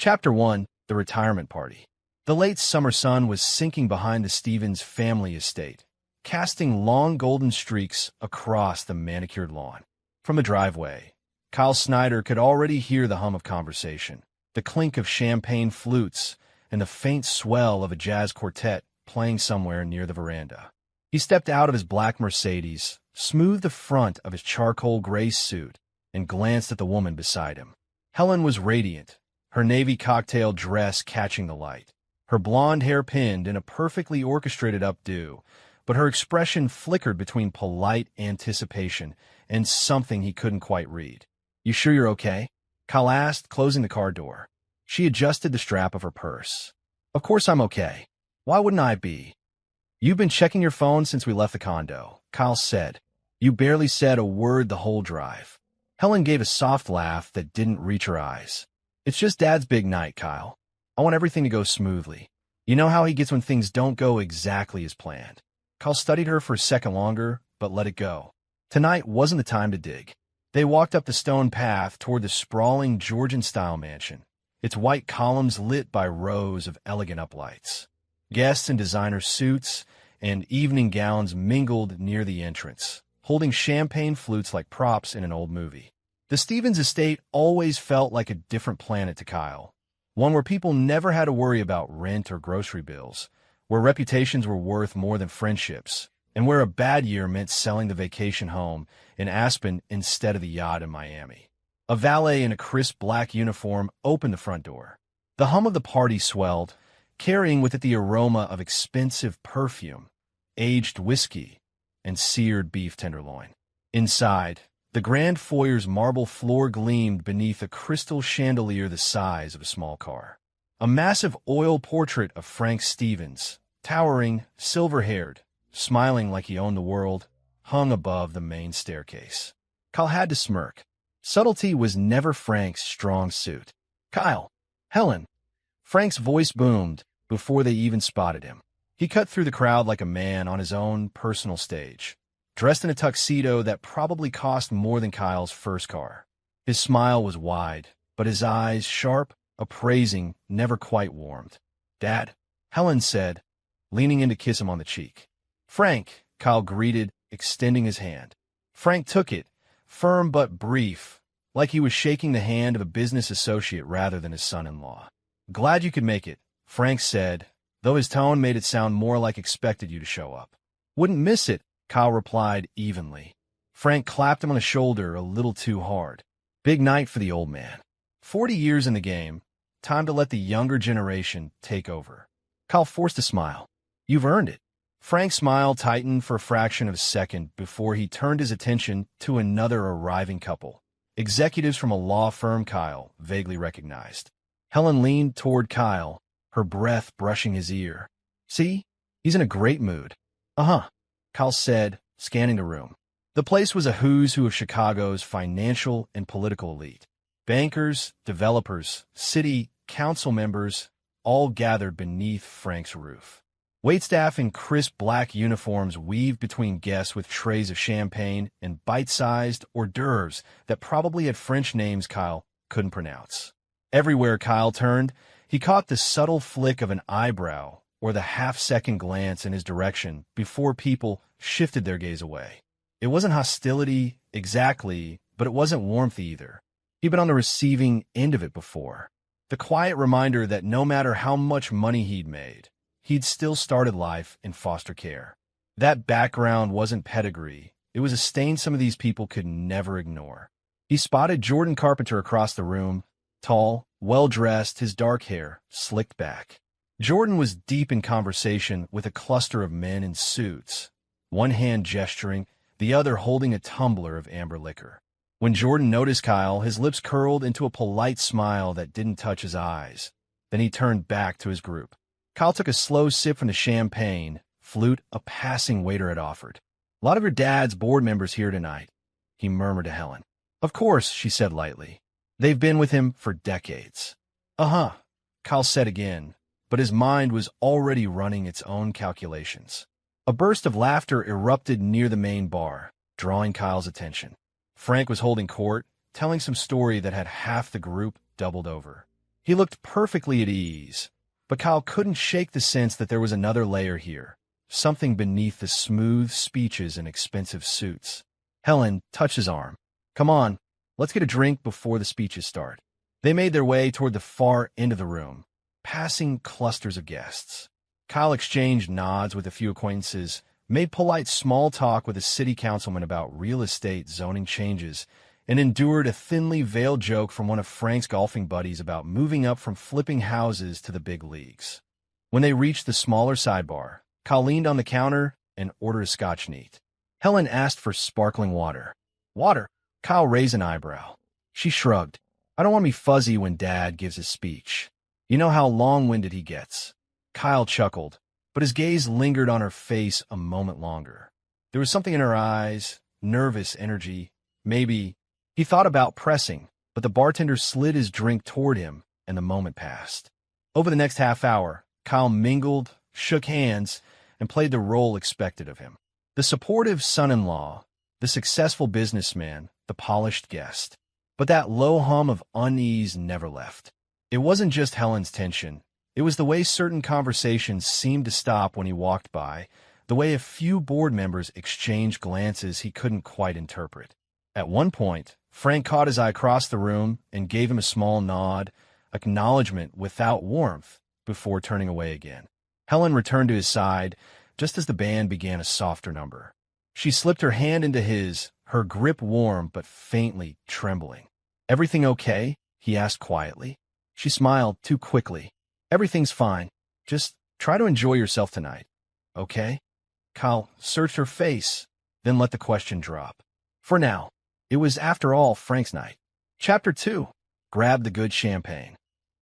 Chapter 1: The Retirement Party. The late summer sun was sinking behind the Stevens family estate, casting long golden streaks across the manicured lawn. From the driveway, Kyle Snyder could already hear the hum of conversation, the clink of champagne flutes, and the faint swell of a jazz quartet playing somewhere near the veranda. He stepped out of his black Mercedes, smoothed the front of his charcoal gray suit, and glanced at the woman beside him. Helen was radiant, her navy cocktail dress catching the light, her blonde hair pinned in a perfectly orchestrated updo, but her expression flickered between polite anticipation and something he couldn't quite read. "You sure you're okay?" Kyle asked, closing the car door. She adjusted the strap of her purse. "Of course I'm okay. Why wouldn't I be?" "You've been checking your phone since we left the condo," Kyle said. "You barely said a word the whole drive." Helen gave a soft laugh that didn't reach her eyes. "It's just Dad's big night, Kyle. I want everything to go smoothly. You know how he gets when things don't go exactly as planned." Kyle studied her for a second longer, but let it go. Tonight wasn't the time to dig. They walked up the stone path toward the sprawling Georgian-style mansion, its white columns lit by rows of elegant uplights. Guests in designer suits and evening gowns mingled near the entrance, holding champagne flutes like props in an old movie. The Stevens estate always felt like a different planet to Kyle, one where people never had to worry about rent or grocery bills, where reputations were worth more than friendships, and where a bad year meant selling the vacation home in Aspen instead of the yacht in Miami. A valet in a crisp black uniform opened the front door. The hum of the party swelled, carrying with it the aroma of expensive perfume, aged whiskey, and seared beef tenderloin. Inside, the grand foyer's marble floor gleamed beneath a crystal chandelier the size of a small car. A massive oil portrait of Frank Stevens, towering, silver-haired, smiling like he owned the world, hung above the main staircase. Kyle had to smirk. Subtlety was never Frank's strong suit. "Kyle! Helen!" Frank's voice boomed before they even spotted him. He cut through the crowd like a man on his own personal stage, dressed in a tuxedo that probably cost more than Kyle's first car. His smile was wide, but his eyes, sharp, appraising, never quite warmed. "Dad," Helen said, leaning in to kiss him on the cheek. "Frank," Kyle greeted, extending his hand. Frank took it, firm but brief, like he was shaking the hand of a business associate rather than his son-in-law. "Glad you could make it," Frank said, though his tone made it sound more like expected you to show up. "Wouldn't miss it," Kyle replied evenly. Frank clapped him on the shoulder a little too hard. Big night for the old man. 40 years in the game, time to let the younger generation take over. Kyle forced a smile. "You've earned it." Frank's smile tightened for a fraction of a second before he turned his attention to another arriving couple, executives from a law firm Kyle vaguely recognized. Helen leaned toward Kyle, her breath brushing his ear. "See? He's in a great mood." "Uh-huh," Kyle said, scanning the room. The place was a who's who of Chicago's financial and political elite. Bankers, developers, city council members, all gathered beneath Frank's roof. Waitstaff in crisp black uniforms weaved between guests with trays of champagne and bite-sized hors d'oeuvres that probably had French names Kyle couldn't pronounce. Everywhere Kyle turned, he caught the subtle flick of an eyebrow or the half-second glance in his direction before people shifted their gaze away. It wasn't hostility exactly, but it wasn't warmth either. He'd been on the receiving end of it before. The quiet reminder that no matter how much money he'd made, he'd still started life in foster care. That background wasn't pedigree. It was a stain some of these people could never ignore. He spotted Jordan Carpenter across the room, tall, well-dressed, his dark hair slicked back. Jordan was deep in conversation with a cluster of men in suits, one hand gesturing, the other holding a tumbler of amber liquor. When Jordan noticed Kyle, his lips curled into a polite smile that didn't touch his eyes. Then he turned back to his group. Kyle took a slow sip from the champagne, flute a passing waiter had offered. "A lot of your dad's board members here tonight," he murmured to Helen. "Of course," she said lightly. "They've been with him for decades." "Uh-huh," Kyle said again, but his mind was already running its own calculations. A burst of laughter erupted near the main bar, drawing Kyle's attention. Frank was holding court, telling some story that had half the group doubled over. He looked perfectly at ease, but Kyle couldn't shake the sense that there was another layer here, something beneath the smooth speeches and expensive suits. Helen touched his arm. Come on, let's get a drink before the speeches start. They made their way toward the far end of the room, passing clusters of guests. Kyle exchanged nods with a few acquaintances, made polite small talk with a city councilman about real estate zoning changes, and endured a thinly veiled joke from one of Frank's golfing buddies about moving up from flipping houses to the big leagues. When they reached the smaller sidebar, Kyle leaned on the counter and ordered a Scotch neat. Helen asked for sparkling water. Water? Kyle raised an eyebrow. She shrugged. I don't want to be fuzzy when Dad gives his speech. You know how long-winded he gets. Kyle chuckled, but his gaze lingered on her face a moment longer. There was something in her eyes, nervous energy, maybe. He thought about pressing, but the bartender slid his drink toward him, and the moment passed. Over the next half hour, Kyle mingled, shook hands, and played the role expected of him. The supportive son-in-law, the successful businessman, the polished guest. But that low hum of unease never left. It wasn't just Helen's tension. It was the way certain conversations seemed to stop when he walked by, the way a few board members exchanged glances he couldn't quite interpret. At one point, Frank caught his eye across the room and gave him a small nod, acknowledgement without warmth, before turning away again. Helen returned to his side just as the band began a softer number. She slipped her hand into his, her grip warm but faintly trembling. Everything okay? He asked quietly. She smiled too quickly. Everything's fine. Just try to enjoy yourself tonight. Okay? Kyle searched her face, then let the question drop. For now. It was, after all, Frank's night. Chapter 2. Grab the good champagne.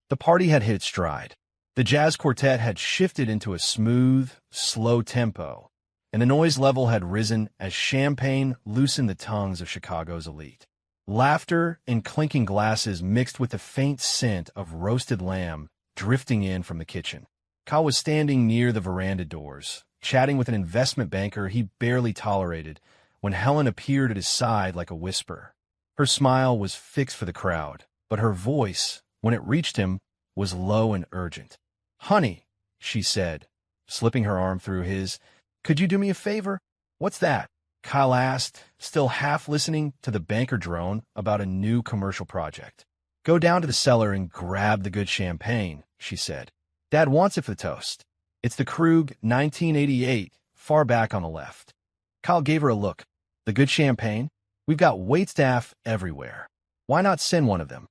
The party had hit its stride. The jazz quartet had shifted into a smooth, slow tempo, and the noise level had risen as champagne loosened the tongues of Chicago's elite. Laughter and clinking glasses mixed with the faint scent of roasted lamb drifting in from the kitchen. Kyle was standing near the veranda doors, chatting with an investment banker he barely tolerated, when Helen appeared at his side like a whisper. Her smile was fixed for the crowd, but her voice, when it reached him, was low and urgent. Honey, she said, slipping her arm through his, could you do me a favor? What's that? Kyle asked, still half listening to the banker drone about a new commercial project. Go down to the cellar and grab the good champagne, she said. Dad wants it for the toast. It's the Krug 1988, far back on the left. Kyle gave her a look. The good champagne? We've got waitstaff everywhere. Why not send one of them?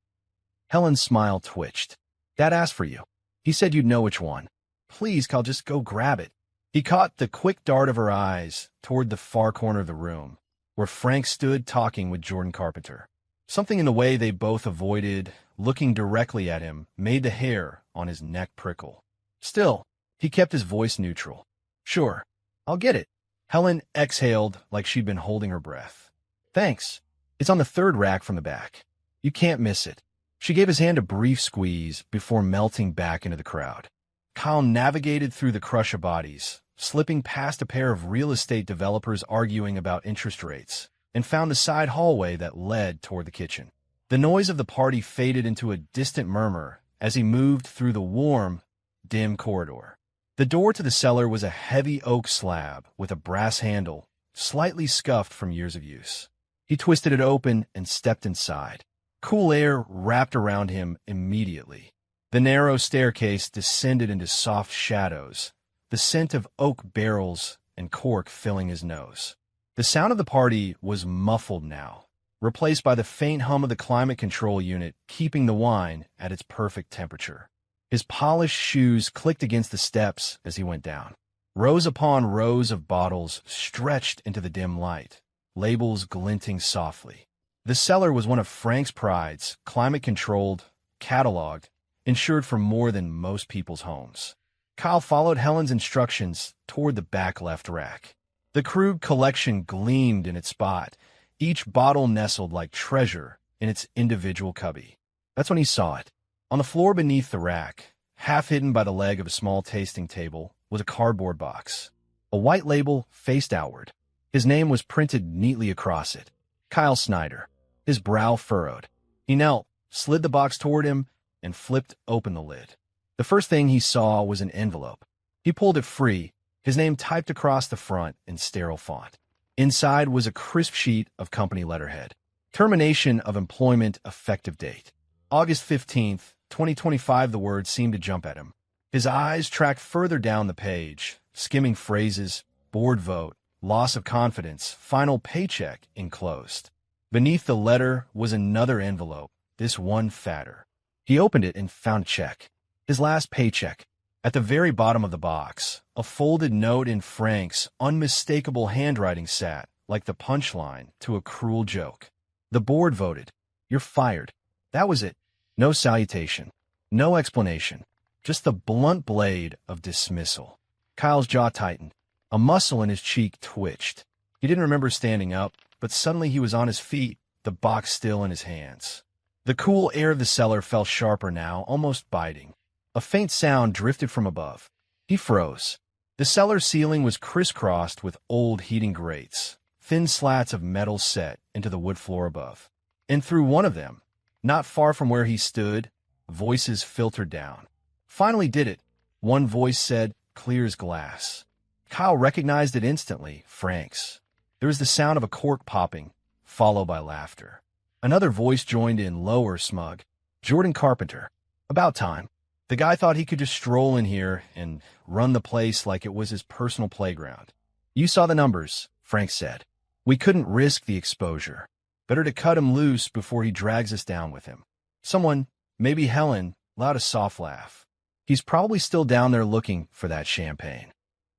Helen's smile twitched. Dad asked for you. He said you'd know which one. Please, Kyle, just go grab it. He caught the quick dart of her eyes toward the far corner of the room, where Frank stood talking with Jordan Carpenter. Something in the way they both avoided looking directly at him made the hair on his neck prickle. Still, he kept his voice neutral. Sure, I'll get it. Helen exhaled like she'd been holding her breath. Thanks. It's on the third rack from the back. You can't miss it. She gave his hand a brief squeeze before melting back into the crowd. Kyle navigated through the crush of bodies, slipping past a pair of real estate developers arguing about interest rates, and found the side hallway that led toward the kitchen. The noise of the party faded into a distant murmur as he moved through the warm, dim corridor. The door to the cellar was a heavy oak slab with a brass handle, slightly scuffed from years of use. He twisted it open and stepped inside. Cool air wrapped around him immediately. The narrow staircase descended into soft shadows, the scent of oak barrels and cork filling his nose. The sound of the party was muffled now, replaced by the faint hum of the climate control unit keeping the wine at its perfect temperature. His polished shoes clicked against the steps as he went down. Rows upon rows of bottles stretched into the dim light, labels glinting softly. The cellar was one of Frank's prides, climate-controlled, cataloged, insured for more than most people's homes. Kyle followed Helen's instructions toward the back left rack. The Krug collection gleamed in its spot, each bottle nestled like treasure in its individual cubby. That's when he saw it. On the floor beneath the rack, half hidden by the leg of a small tasting table, was a cardboard box. A white label faced outward. His name was printed neatly across it. Kyle Snyder. His brow furrowed. He knelt, slid the box toward him, and flipped open the lid. The first thing he saw was an envelope. He pulled it free, his name typed across the front in sterile font. Inside was a crisp sheet of company letterhead. Termination of employment effective date. August 15th, 2025. The words seemed to jump at him. His eyes tracked further down the page, skimming phrases, board vote, loss of confidence, final paycheck enclosed. Beneath the letter was another envelope, this one fatter. He opened it and found a check. His last paycheck. At the very bottom of the box, a folded note in Frank's unmistakable handwriting sat like the punchline to a cruel joke. The board voted. You're fired. That was it. No salutation. No explanation. Just the blunt blade of dismissal. Kyle's jaw tightened. A muscle in his cheek twitched. He didn't remember standing up, but suddenly he was on his feet, the box still in his hands. The cool air of the cellar felt sharper now, almost biting. A faint sound drifted from above. He froze. The cellar ceiling was crisscrossed with old heating grates, thin slats of metal set into the wood floor above. And through one of them, not far from where he stood, voices filtered down. Finally did it. One voice said, clear as glass. Kyle recognized it instantly, Frank's. There was the sound of a cork popping, followed by laughter. Another voice joined in, lower, smug. Jordan Carpenter. About time. The guy thought he could just stroll in here and run the place like it was his personal playground. You saw the numbers, Frank said. We couldn't risk the exposure. Better to cut him loose before he drags us down with him. Someone, maybe Helen, allowed a soft laugh. He's probably still down there looking for that champagne.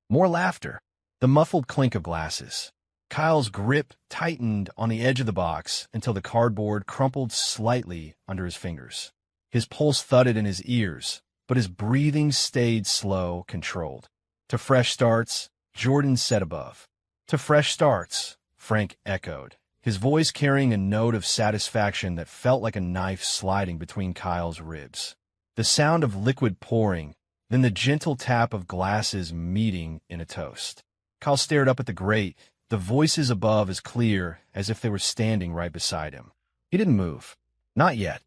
More laughter. The muffled clink of glasses. Kyle's grip tightened on the edge of the box until the cardboard crumpled slightly under his fingers. His pulse thudded in his ears, but his breathing stayed slow, controlled. To fresh starts, Jordan said above. To fresh starts, Frank echoed, his voice carrying a note of satisfaction that felt like a knife sliding between Kyle's ribs. The sound of liquid pouring, then the gentle tap of glasses meeting in a toast. Kyle stared up at the grate, the voices above as clear as if they were standing right beside him. He didn't move. Not yet.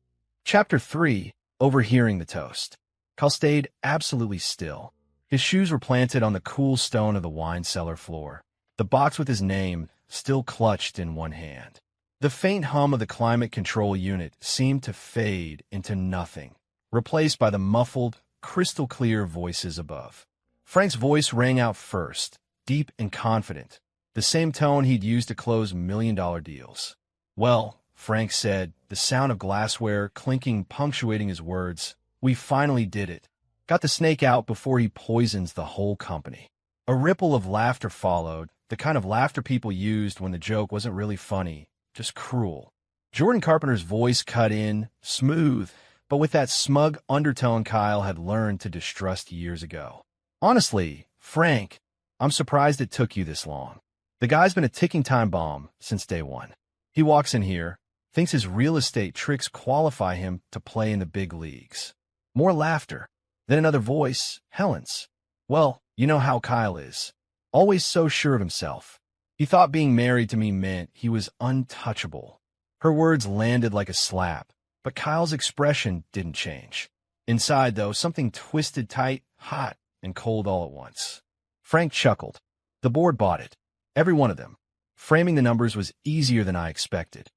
Chapter 3, Overhearing the Toast. Kyle stayed absolutely still. His shoes were planted on the cool stone of the wine cellar floor, the box with his name still clutched in one hand. The faint hum of the climate control unit seemed to fade into nothing, replaced by the muffled, crystal-clear voices above. Frank's voice rang out first, deep and confident, the same tone he'd used to close million-dollar deals. Well, Frank said, the sound of glassware clinking punctuating his words, we finally did it. Got the snake out before he poisons the whole company. A ripple of laughter followed, the kind of laughter people used when the joke wasn't really funny, just cruel. Jordan Carpenter's voice cut in, smooth, but with that smug undertone Kyle had learned to distrust years ago. Honestly, Frank, I'm surprised it took you this long. The guy's been a ticking time bomb since day one. He walks in here, thinks his real estate tricks qualify him to play in the big leagues. More laughter. Then another voice, Helen's. Well, you know how Kyle is. Always so sure of himself. He thought being married to me meant he was untouchable. Her words landed like a slap, but Kyle's expression didn't change. Inside, though, something twisted tight, hot, and cold all at once. Frank chuckled. The board bought it. Every one of them. Framing the numbers was easier than I expected.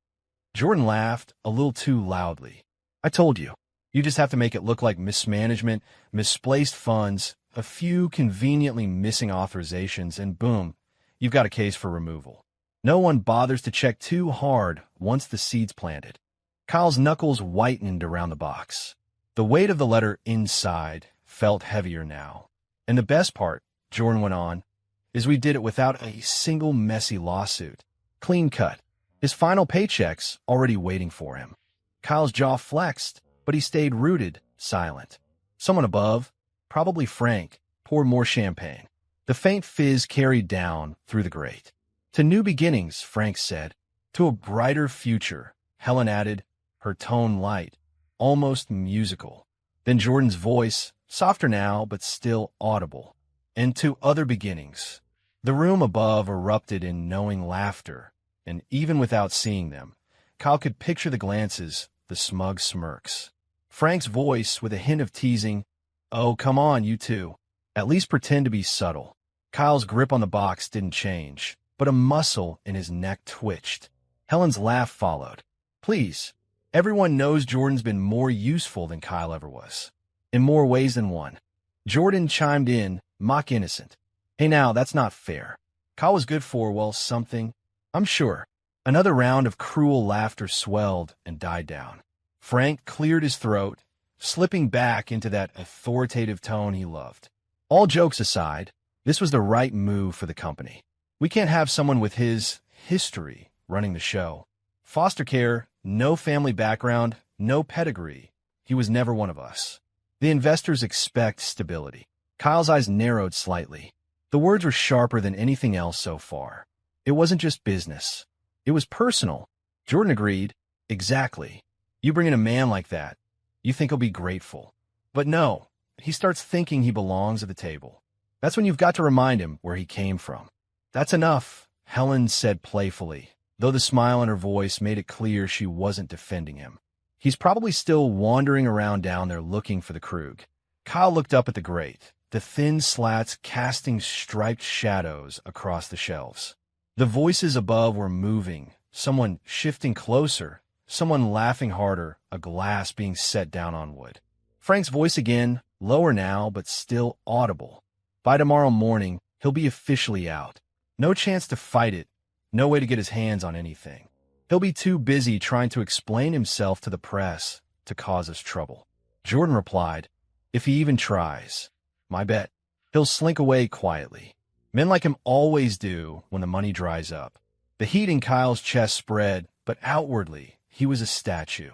Jordan laughed a little too loudly. I told you. You just have to make it look like mismanagement, misplaced funds, a few conveniently missing authorizations, and boom, you've got a case for removal. No one bothers to check too hard once the seed's planted. Kyle's knuckles whitened around the box. The weight of the letter inside felt heavier now. And the best part, Jordan went on, is we did it without a single messy lawsuit. Clean cut. His final paycheck's already waiting for him. Kyle's jaw flexed, but he stayed rooted, silent. Someone above, probably Frank, poured more champagne. The faint fizz carried down through the grate. To new beginnings, Frank said. To a brighter future, Helen added, her tone light, almost musical. Then Jordan's voice, softer now but still audible. And to other beginnings. The room above erupted in knowing laughter, and even without seeing them, Kyle could picture the glances, the smug smirks. Frank's voice with a hint of teasing. "Oh, come on, you two. At least pretend to be subtle." Kyle's grip on the box didn't change, but a muscle in his neck twitched. Helen's laugh followed. "Please. Everyone knows Jordan's been more useful than Kyle ever was. In more ways than one." Jordan chimed in, mock innocent. "Hey now, that's not fair. Kyle was good for, well, something. I'm sure." Another round of cruel laughter swelled and died down. Frank cleared his throat, slipping back into that authoritative tone he loved. "All jokes aside, this was the right move for the company. We can't have someone with his history running the show. Foster care, no family background, no pedigree. He was never one of us. The investors expect stability." Kyle's eyes narrowed slightly. The words were sharper than anything else so far. It wasn't just business. It was personal. Jordan agreed. "Exactly. You bring in a man like that, you think he'll be grateful. But no, he starts thinking he belongs at the table. That's when you've got to remind him where he came from." "That's enough," Helen said playfully, though the smile in her voice made it clear she wasn't defending him. "He's probably still wandering around down there looking for the Krug." Kyle looked up at the grate, the thin slats casting striped shadows across the shelves. The voices above were moving, someone shifting closer, someone laughing harder, a glass being set down on wood. Frank's voice again, lower now, but still audible. "By tomorrow morning, he'll be officially out. No chance to fight it, no way to get his hands on anything. He'll be too busy trying to explain himself to the press to cause us trouble." Jordan replied, "If he even tries, my bet, he'll slink away quietly. Men like him always do when the money dries up." The heat in Kyle's chest spread, but outwardly, he was a statue.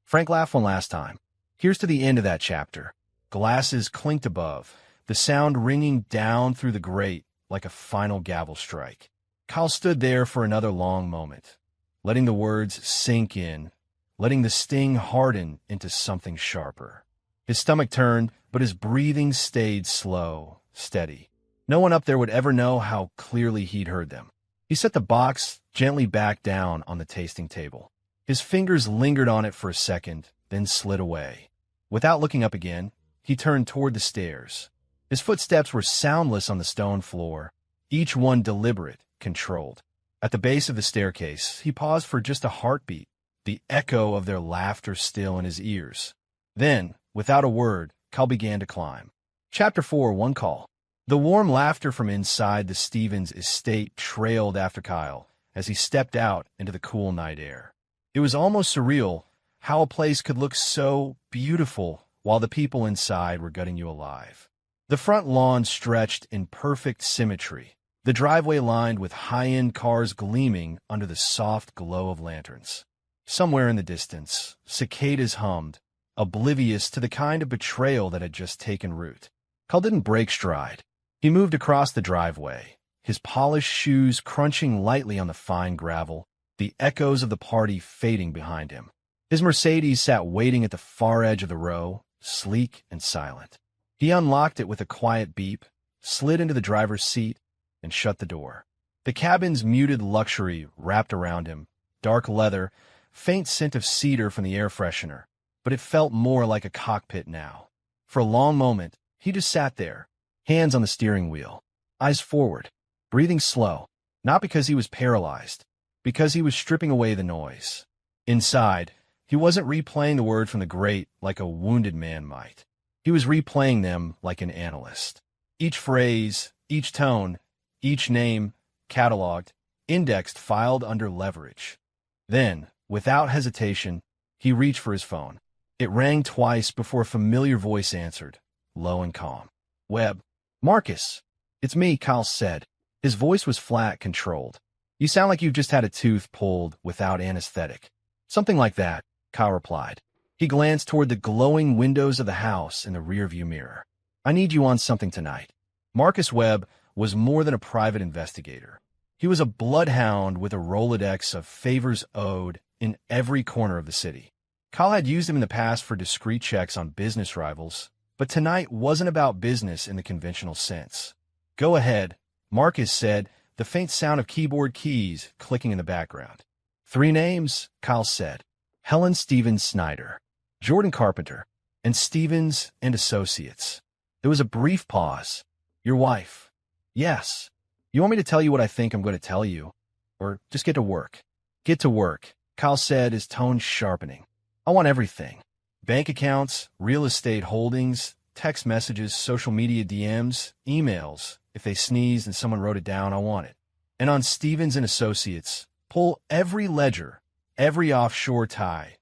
Frank laughed one last time. Here's to the end of that chapter. Glasses clinked above, the sound ringing down through the grate like a final gavel strike. Kyle stood there for another long moment, letting the words sink in, letting the sting harden into something sharper. His stomach turned, but his breathing stayed slow, steady. No one up there would ever know how clearly he'd heard them. He set the box gently back down on the tasting table. His fingers lingered on it for a second, then slid away. Without looking up again, he turned toward the stairs. His footsteps were soundless on the stone floor, each one deliberate, controlled. At the base of the staircase, he paused for just a heartbeat, the echo of their laughter still in his ears. Then, without a word, Kyle began to climb. Chapter 4, One Call. The warm laughter from inside the Stevens estate trailed after Kyle as he stepped out into the cool night air. It was almost surreal how a place could look so beautiful while the people inside were gutting you alive. The front lawn stretched in perfect symmetry, the driveway lined with high-end cars gleaming under the soft glow of lanterns. Somewhere in the distance, cicadas hummed, oblivious to the kind of betrayal that had just taken root. Kyle didn't break stride. He moved across the driveway, his polished shoes crunching lightly on the fine gravel, the echoes of the party fading behind him. His Mercedes sat waiting at the far edge of the row, sleek and silent. He unlocked it with a quiet beep, slid into the driver's seat, and shut the door. The cabin's muted luxury wrapped around him, dark leather, faint scent of cedar from the air freshener, but it felt more like a cockpit now. For a long moment, he just sat there, hands on the steering wheel, eyes forward, breathing slow, not because he was paralyzed, because he was stripping away the noise. Inside, he wasn't replaying the word from the grate like a wounded man might. He was replaying them like an analyst. Each phrase, each tone, each name, cataloged, indexed, filed under leverage. Then, without hesitation, he reached for his phone. It rang twice before a familiar voice answered, low and calm. "Webb." "Marcus." "It's me," Kyle said. His voice was flat, controlled. "You sound like you've just had a tooth pulled without anesthetic." "Something like that," Kyle replied. He glanced toward the glowing windows of the house in the rearview mirror. "I need you on something tonight." Marcus Webb was more than a private investigator. He was a bloodhound with a Rolodex of favors owed in every corner of the city. Kyle had used him in the past for discreet checks on business rivals, but tonight wasn't about business in the conventional sense. "Go ahead," Marcus said, the faint sound of keyboard keys clicking in the background. "Three names," Kyle said. "Helen Stevens Snyder, Jordan Carpenter, and Stevens and Associates. There was a brief pause. Your wife. Yes. You want me to tell you what I think I'm going to tell you? Or just get to work? Get to work, Kyle said, his tone sharpening. I want everything. Bank accounts, real estate holdings, text messages, social media DMs, emails. If they sneezed and someone wrote it down, I want it. And on Stevens and Associates, pull every ledger, every offshore tie,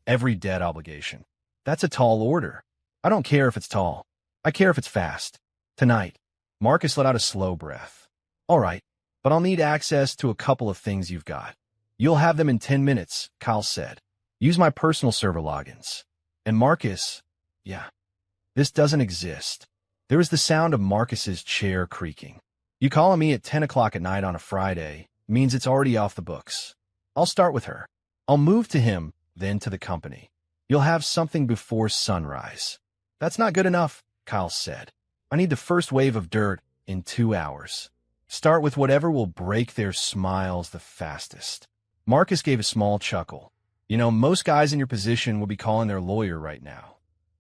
every debt obligation. That's a tall order. I don't care if it's tall. I care if it's fast. Tonight. Marcus let out a slow breath. All right, but I'll need access to a couple of things you've got. You'll have them in 10 minutes, Kyle said. Use my personal server logins. And Marcus, yeah, this doesn't exist. There was the sound of Marcus's chair creaking. You calling me at 10 o'clock at night on a Friday means it's already off the books. I'll start with her. I'll move to him, then to the company. You'll have something before sunrise. That's not good enough, Kyle said. I need the first wave of dirt in 2 hours. Start with whatever will break their smiles the fastest. Marcus gave a small chuckle. You know, most guys in your position will be calling their lawyer right now.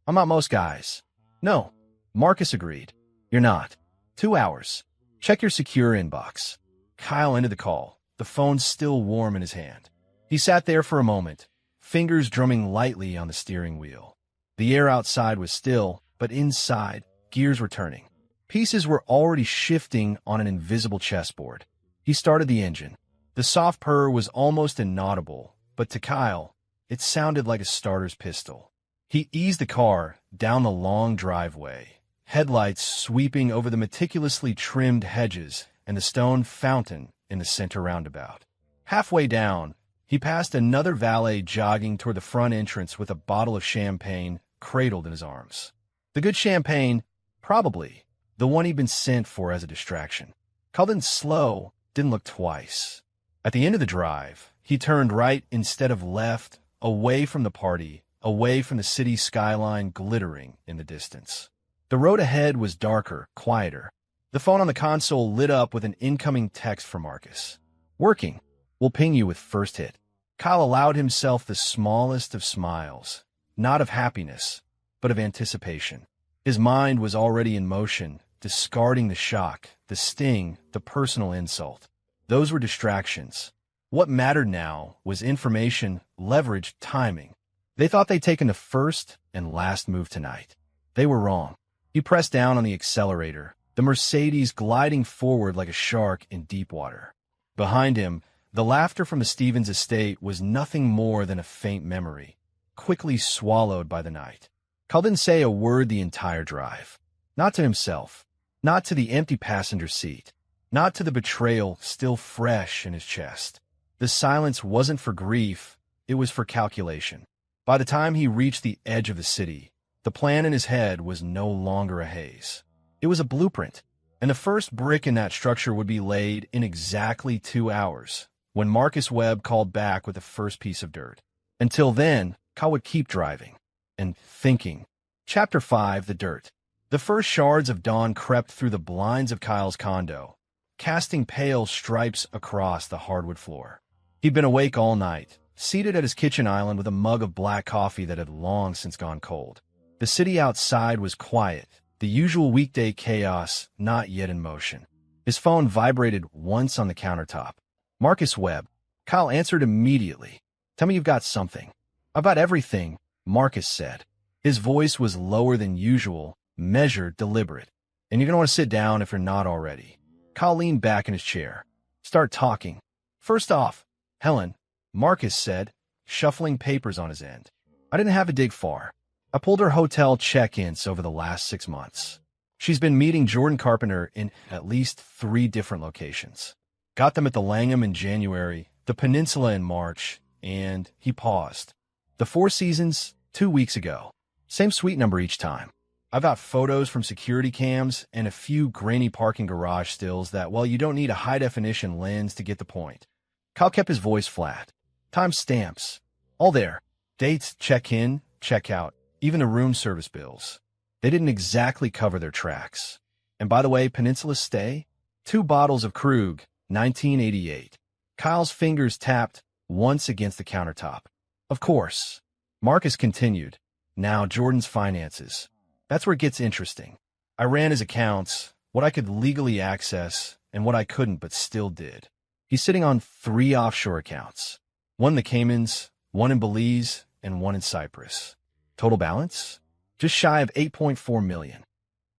I'm not most guys. No, Marcus agreed. You're not. 2 hours. Check your secure inbox. Kyle ended the call, the phone still warm in his hand. He sat there for a moment, fingers drumming lightly on the steering wheel. The air outside was still, but inside, gears were turning. Pieces were already shifting on an invisible chessboard. He started the engine. The soft purr was almost inaudible, but to Kyle, it sounded like a starter's pistol. He eased the car down the long driveway, headlights sweeping over the meticulously trimmed hedges and the stone fountain in the center roundabout. Halfway down, he passed another valet jogging toward the front entrance with a bottle of champagne cradled in his arms. The good champagne, probably the one he'd been sent for as a distraction. Kyle didn't slow, didn't look twice. At the end of the drive, he turned right instead of left, away from the party, away from the city skyline glittering in the distance. The road ahead was darker, quieter. The phone on the console lit up with an incoming text from Marcus. Working. We'll ping you with first hit. Kyle allowed himself the smallest of smiles, not of happiness, but of anticipation. His mind was already in motion, discarding the shock, the sting, the personal insult. Those were distractions. What mattered now was information, leverage, timing. They thought they'd taken the first and last move tonight. They were wrong. He pressed down on the accelerator, the Mercedes gliding forward like a shark in deep water. Behind him, the laughter from the Stevens estate was nothing more than a faint memory, quickly swallowed by the night. Kyle didn't say a word the entire drive. Not to himself, not to the empty passenger seat, not to the betrayal still fresh in his chest. The silence wasn't for grief, it was for calculation. By the time he reached the edge of the city, the plan in his head was no longer a haze. It was a blueprint, and the first brick in that structure would be laid in exactly 2 hours, when Marcus Webb called back with the first piece of dirt. Until then, Kyle would keep driving and thinking. Chapter 5, The Dirt. The first shards of dawn crept through the blinds of Kyle's condo, casting pale stripes across the hardwood floor. He'd been awake all night, seated at his kitchen island with a mug of black coffee that had long since gone cold. The city outside was quiet, the usual weekday chaos not yet in motion. His phone vibrated once on the countertop. Marcus Webb. Kyle answered immediately. Tell me you've got something. About everything, Marcus said. His voice was lower than usual, measured, deliberate. And you're going to want to sit down if you're not already. Kyle leaned back in his chair. Start talking. First off, Helen, Marcus said, shuffling papers on his end. I didn't have to dig far. I pulled her hotel check-ins over the last 6 months. She's been meeting Jordan Carpenter in at least 3 different locations. Got them at the Langham in January, the Peninsula in March, and he paused. The Four Seasons, 2 weeks ago. Same suite number each time. I've got photos from security cams and a few grainy parking garage stills that, well, you don't need a high-definition lens to get the point. Kyle kept his voice flat. Time stamps. All there. Dates, check-in, check-out, even the room service bills. They didn't exactly cover their tracks. And by the way, Peninsula stay? 2 bottles of Krug, 1988. Kyle's fingers tapped once against the countertop. Of course. Marcus continued. Now, Jordan's finances. That's where it gets interesting. I ran his accounts, what I could legally access, and what I couldn't but still did. He's sitting on 3 offshore accounts. One in the Caymans, one in Belize, and one in Cyprus. Total balance? Just shy of 8.4 million.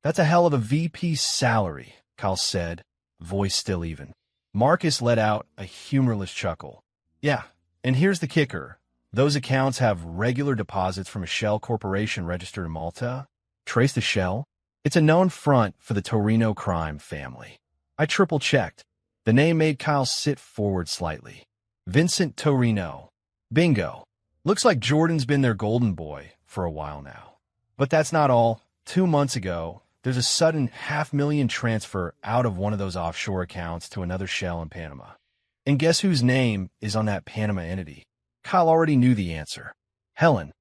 That's a hell of a VP salary, Kyle said, voice still even. Marcus let out a humorless chuckle. Yeah, and here's the kicker. Those accounts have regular deposits from a shell corporation registered in Malta. Trace the shell? It's a known front for the Torino crime family. I triple-checked. The name made Kyle sit forward slightly. Vincent Torino. Bingo. Looks like Jordan's been their golden boy for a while now. But that's not all. 2 months ago, there's a sudden $500,000 transfer out of one of those offshore accounts to another shell in Panama. And guess whose name is on that Panama entity? Kyle already knew the answer. Helen.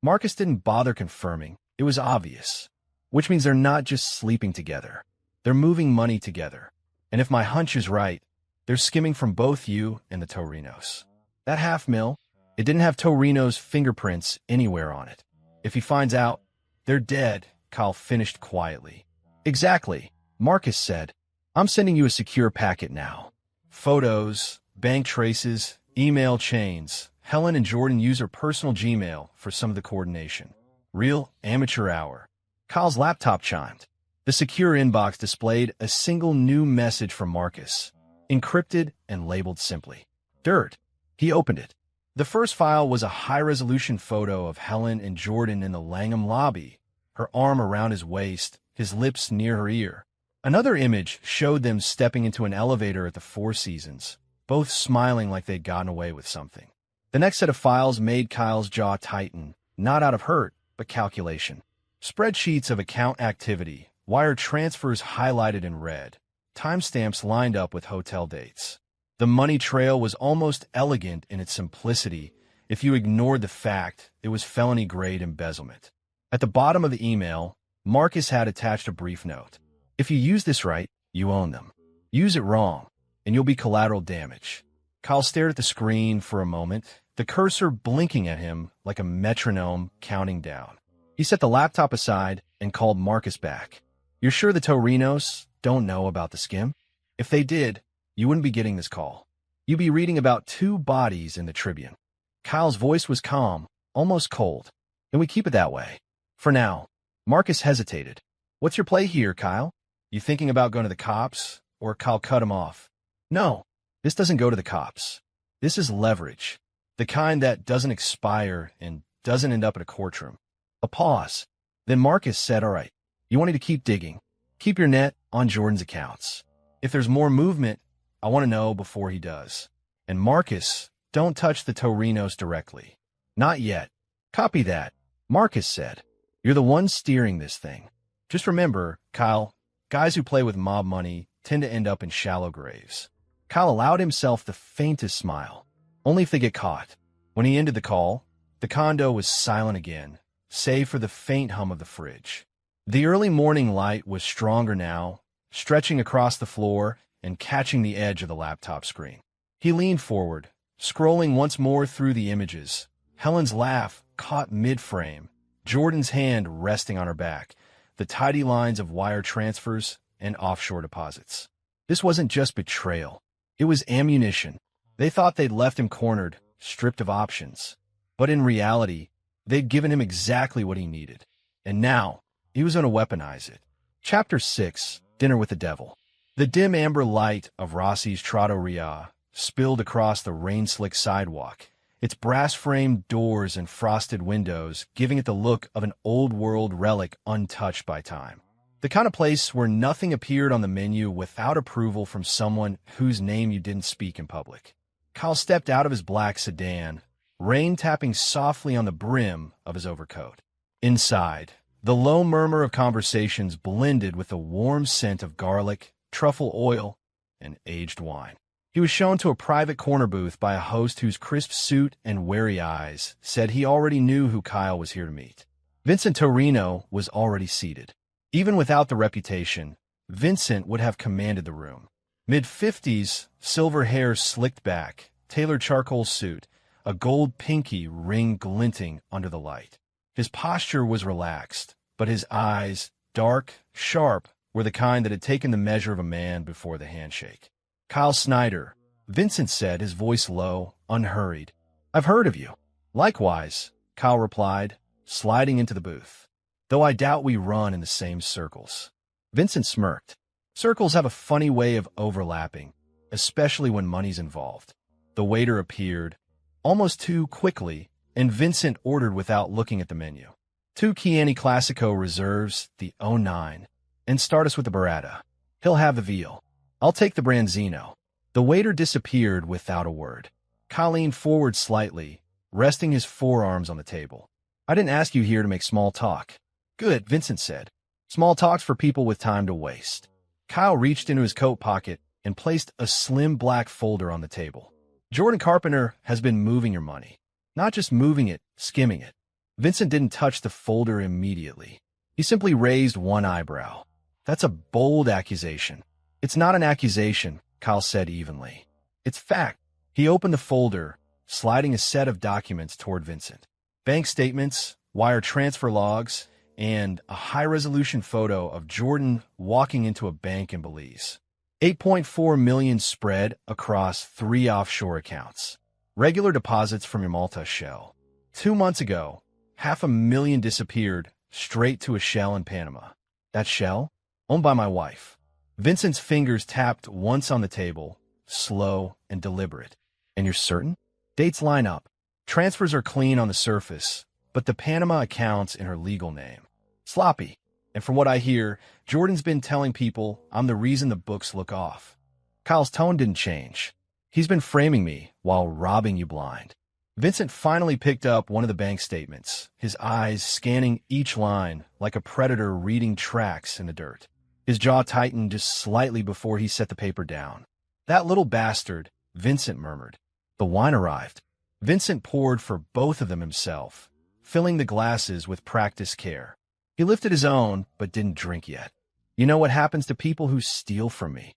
Marcus didn't bother confirming. It was obvious. Which means they're not just sleeping together. They're moving money together. And if my hunch is right, they're skimming from both you and the Torinos. That $500,000, it didn't have Torino's fingerprints anywhere on it. If he finds out, they're dead, Kyle finished quietly. Exactly, Marcus said. I'm sending you a secure packet now. Photos, bank traces, email chains. Helen and Jordan use her personal Gmail for some of the coordination. Real amateur hour. Kyle's laptop chimed. The secure inbox displayed a single new message from Marcus, encrypted and labeled simply. Dirt. He opened it. The first file was a high-resolution photo of Helen and Jordan in the Langham lobby, her arm around his waist, his lips near her ear. Another image showed them stepping into an elevator at the Four Seasons, both smiling like they'd gotten away with something. The next set of files made Kyle's jaw tighten, not out of hurt, but calculation. Spreadsheets of account activity, wire transfers highlighted in red, timestamps lined up with hotel dates. The money trail was almost elegant in its simplicity if you ignored the fact it was felony-grade embezzlement. At the bottom of the email, Marcus had attached a brief note. If you use this right, you own them. Use it wrong, and you'll be collateral damage. Kyle stared at the screen for a moment, the cursor blinking at him like a metronome counting down. He set the laptop aside and called Marcus back. You're sure the Torinos don't know about the skim? If they did, you wouldn't be getting this call. You'd be reading about 2 bodies in the Tribune. Kyle's voice was calm, almost cold. And we keep it that way. For now. Marcus hesitated. What's your play here, Kyle? You thinking about going to the cops? Or Kyle cut him off. No, this doesn't go to the cops. This is leverage. The kind that doesn't expire and doesn't end up in a courtroom. A pause. Then Marcus said, all right, you want me to keep digging. Keep your net on Jordan's accounts. If there's more movement, I want to know before he does. And Marcus, don't touch the Torinos directly. Not yet. Copy that. Marcus said, you're the one steering this thing. Just remember, Kyle, guys who play with mob money tend to end up in shallow graves. Kyle allowed himself the faintest smile. Only if they get caught. When he ended the call, the condo was silent again, save for the faint hum of the fridge. The early morning light was stronger now, stretching across the floor and catching the edge of the laptop screen. He leaned forward, scrolling once more through the images. Helen's laugh caught mid-frame, Jordan's hand resting on her back, the tidy lines of wire transfers and offshore deposits. This wasn't just betrayal. It was ammunition. They thought they'd left him cornered, stripped of options. But in reality, they'd given him exactly what he needed. And now, he was going to weaponize it. Chapter 6, Dinner with the Devil. The dim amber light of Rossi's Trattoria spilled across the rain-slick sidewalk, its brass-framed doors and frosted windows giving it the look of an old-world relic untouched by time. The kind of place where nothing appeared on the menu without approval from someone whose name you didn't speak in public. Kyle stepped out of his black sedan, rain tapping softly on the brim of his overcoat. Inside, the low murmur of conversations blended with the warm scent of garlic, truffle oil, and aged wine. He was shown to a private corner booth by a host whose crisp suit and wary eyes said he already knew who Kyle was here to meet. Vincent Torino was already seated. Even without the reputation, Vincent would have commanded the room. Mid-50s, silver hair slicked back, tailored charcoal suit, a gold pinky ring glinting under the light. His posture was relaxed, but his eyes, dark, sharp, were the kind that had taken the measure of a man before the handshake. "Kyle Snyder," Vincent said, his voice low, unhurried. "I've heard of you." "Likewise," Kyle replied, sliding into the booth. "Though I doubt we run in the same circles." Vincent smirked. Circles have a funny way of overlapping, especially when money's involved. The waiter appeared, almost too quickly, and Vincent ordered without looking at the menu. "2 Chianti Classico reserves, the 09, and start us with the burrata. He'll have the veal. I'll take the branzino." The waiter disappeared without a word. Kyle leaned forward slightly, resting his forearms on the table. "I didn't ask you here to make small talk." "Good," Vincent said. "Small talk's for people with time to waste." Kyle reached into his coat pocket and placed a slim black folder on the table. "Jordan Carpenter has been moving your money. Not just moving it, skimming it." Vincent didn't touch the folder immediately. He simply raised one eyebrow. "That's a bold accusation." "It's not an accusation," Kyle said evenly. "It's fact." He opened the folder, sliding a set of documents toward Vincent. Bank statements, wire transfer logs, and a high-resolution photo of Jordan walking into a bank in Belize. 8.4 million spread across 3 offshore accounts. Regular deposits from your Malta shell. 2 months ago, 500,000 disappeared straight to a shell in Panama. That shell? Owned by my wife. Vincent's fingers tapped once on the table, slow and deliberate. "And you're certain?" "Dates line up. Transfers are clean on the surface, but the Panama account's in her legal name. Sloppy. And from what I hear, Jordan's been telling people I'm the reason the books look off." Kyle's tone didn't change. "He's been framing me while robbing you blind." Vincent finally picked up one of the bank statements, his eyes scanning each line like a predator reading tracks in the dirt. His jaw tightened just slightly before he set the paper down. "That little bastard," Vincent murmured. The wine arrived. Vincent poured for both of them himself, filling the glasses with practiced care. He lifted his own, but didn't drink yet. "You know what happens to people who steal from me?"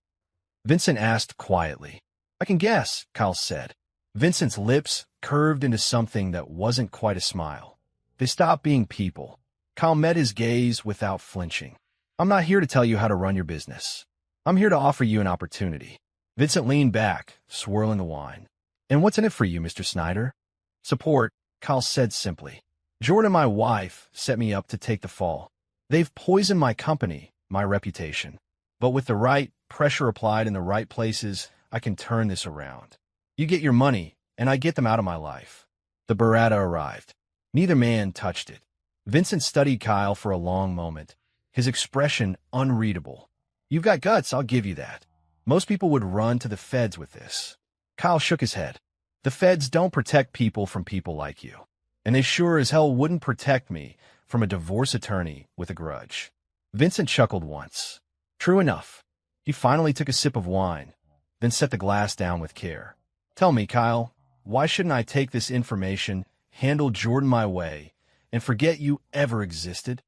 Vincent asked quietly. "I can guess," Kyle said. Vincent's lips curved into something that wasn't quite a smile. They stopped being people. Kyle met his gaze without flinching. "I'm not here to tell you how to run your business. I'm here to offer you an opportunity." Vincent leaned back, swirling the wine. "And what's in it for you, Mr. Snyder?" "Support," Kyle said simply. "Jordan and my wife set me up to take the fall. They've poisoned my company, my reputation. But with the right pressure applied in the right places, I can turn this around. You get your money, and I get them out of my life." The burrata arrived. Neither man touched it. Vincent studied Kyle for a long moment, his expression unreadable. "You've got guts, I'll give you that. Most people would run to the feds with this." Kyle shook his head. "The feds don't protect people from people like you. And they sure as hell wouldn't protect me from a divorce attorney with a grudge." Vincent chuckled once. "True enough." He finally took a sip of wine, then set the glass down with care. "Tell me, Kyle, why shouldn't I take this information, handle Jordan my way, and forget you ever existed?"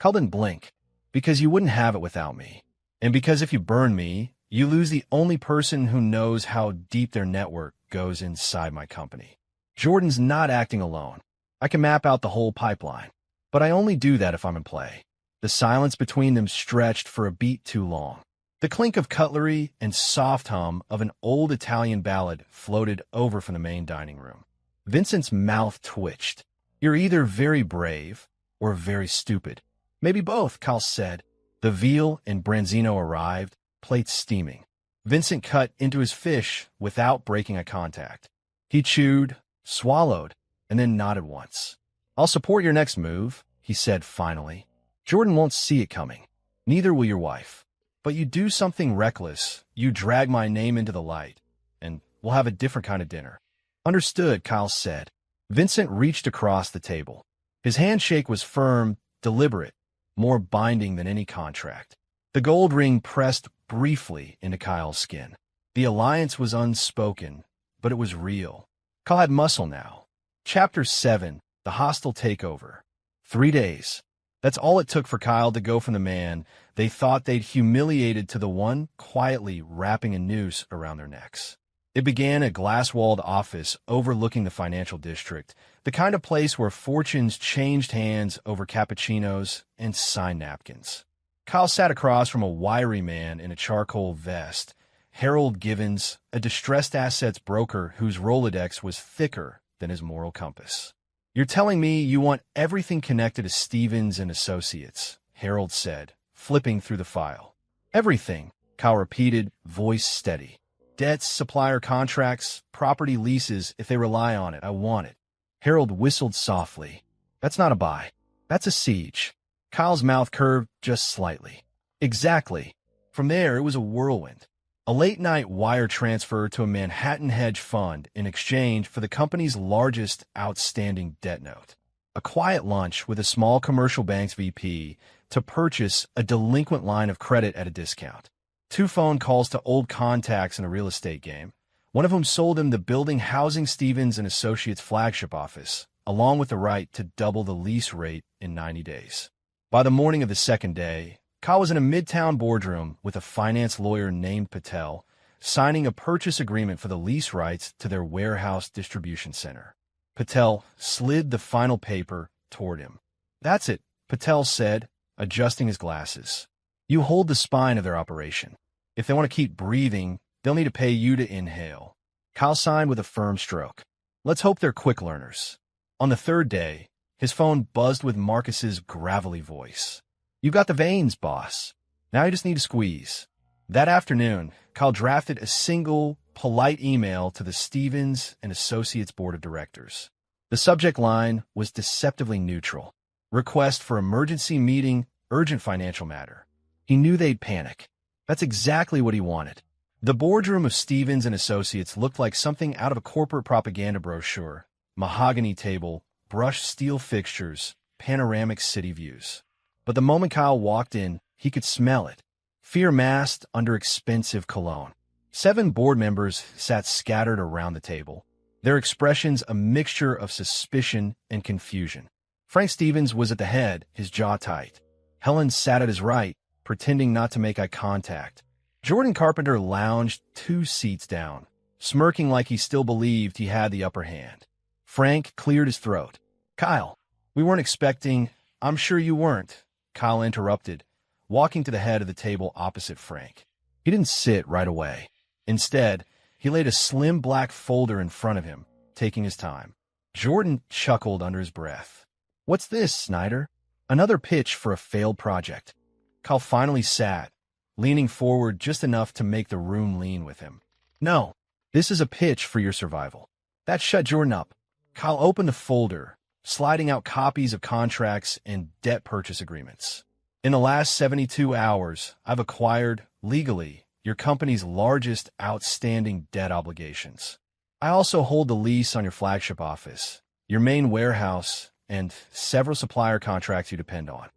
Kyle didn't blink. "Because you wouldn't have it without me. And because if you burn me, you lose the only person who knows how deep their network goes inside my company. Jordan's not acting alone. I can map out the whole pipeline. But I only do that if I'm in play." The silence between them stretched for a beat too long. The clink of cutlery and soft hum of an old Italian ballad floated over from the main dining room. Vincent's mouth twitched. "You're either very brave or very stupid." "Maybe both," Kyle said. The veal and branzino arrived, plates steaming. Vincent cut into his fish without breaking eye contact. He chewed, swallowed, and then nodded once. "I'll support your next move," he said finally. "Jordan won't see it coming. Neither will your wife. But you do something reckless, you drag my name into the light, and we'll have a different kind of dinner." "Understood," Kyle said. Vincent reached across the table. His handshake was firm, deliberate, more binding than any contract. The gold ring pressed briefly into Kyle's skin. The alliance was unspoken, but it was real. Kyle had muscle now. Chapter 7, The Hostile Takeover. 3 days. That's all it took for Kyle to go from the man they thought they'd humiliated to the one quietly wrapping a noose around their necks. It began a glass-walled office overlooking the financial district, the kind of place where fortunes changed hands over cappuccinos and sign napkins. Kyle sat across from a wiry man in a charcoal vest, Harold Givens, a distressed assets broker whose Rolodex was thicker than his moral compass. "You're telling me you want everything connected to Stevens and Associates," Harold said, flipping through the file. "Everything," Kyle repeated, voice steady. "Debts, supplier contracts, property leases, if they rely on it, I want it." Harold whistled softly. "That's not a buy. That's a siege." Kyle's mouth curved just slightly. "Exactly." From there, it was a whirlwind. A late-night wire transfer to a Manhattan hedge fund in exchange for the company's largest outstanding debt note. A quiet lunch with a small commercial bank's VP to purchase a delinquent line of credit at a discount. 2 phone calls to old contacts in a real estate game, one of whom sold him the building housing Stevens and Associates' flagship office, along with the right to double the lease rate in 90 days. By the morning of the second day, Kyle was in a midtown boardroom with a finance lawyer named Patel, signing a purchase agreement for the lease rights to their warehouse distribution center. Patel slid the final paper toward him. "That's it," Patel said, adjusting his glasses. "You hold the spine of their operation. If they want to keep breathing, they'll need to pay you to inhale." Kyle signed with a firm stroke. "Let's hope they're quick learners." On the third day, his phone buzzed with Marcus's gravelly voice. "You got the veins, boss. Now you just need to squeeze." That afternoon, Kyle drafted a single, polite email to the Stevens and Associates Board of Directors. The subject line was deceptively neutral. Request for emergency meeting, urgent financial matter. He knew they'd panic. That's exactly what he wanted. The boardroom of Stevens and Associates looked like something out of a corporate propaganda brochure. Mahogany table, brushed steel fixtures, panoramic city views. But the moment Kyle walked in, he could smell it. Fear masked under expensive cologne. 7 board members sat scattered around the table, their expressions a mixture of suspicion and confusion. Frank Stevens was at the head, his jaw tight. Helen sat at his right, pretending not to make eye contact. Jordan Carpenter lounged 2 seats down, smirking like he still believed he had the upper hand. Frank cleared his throat. "Kyle, we weren't expecting—" "I'm sure you weren't," Kyle interrupted, walking to the head of the table opposite Frank. He didn't sit right away. Instead, he laid a slim black folder in front of him, taking his time. Jordan chuckled under his breath. "What's this, Snyder? Another pitch for a failed project." Kyle finally sat, leaning forward just enough to make the room lean with him. "No, this is a pitch for your survival." That shut Jordan up. Kyle opened the folder, sliding out copies of contracts and debt purchase agreements. "In the last 72 hours, I've acquired, legally, your company's largest outstanding debt obligations. I also hold the lease on your flagship office, your main warehouse, and several supplier contracts you depend on."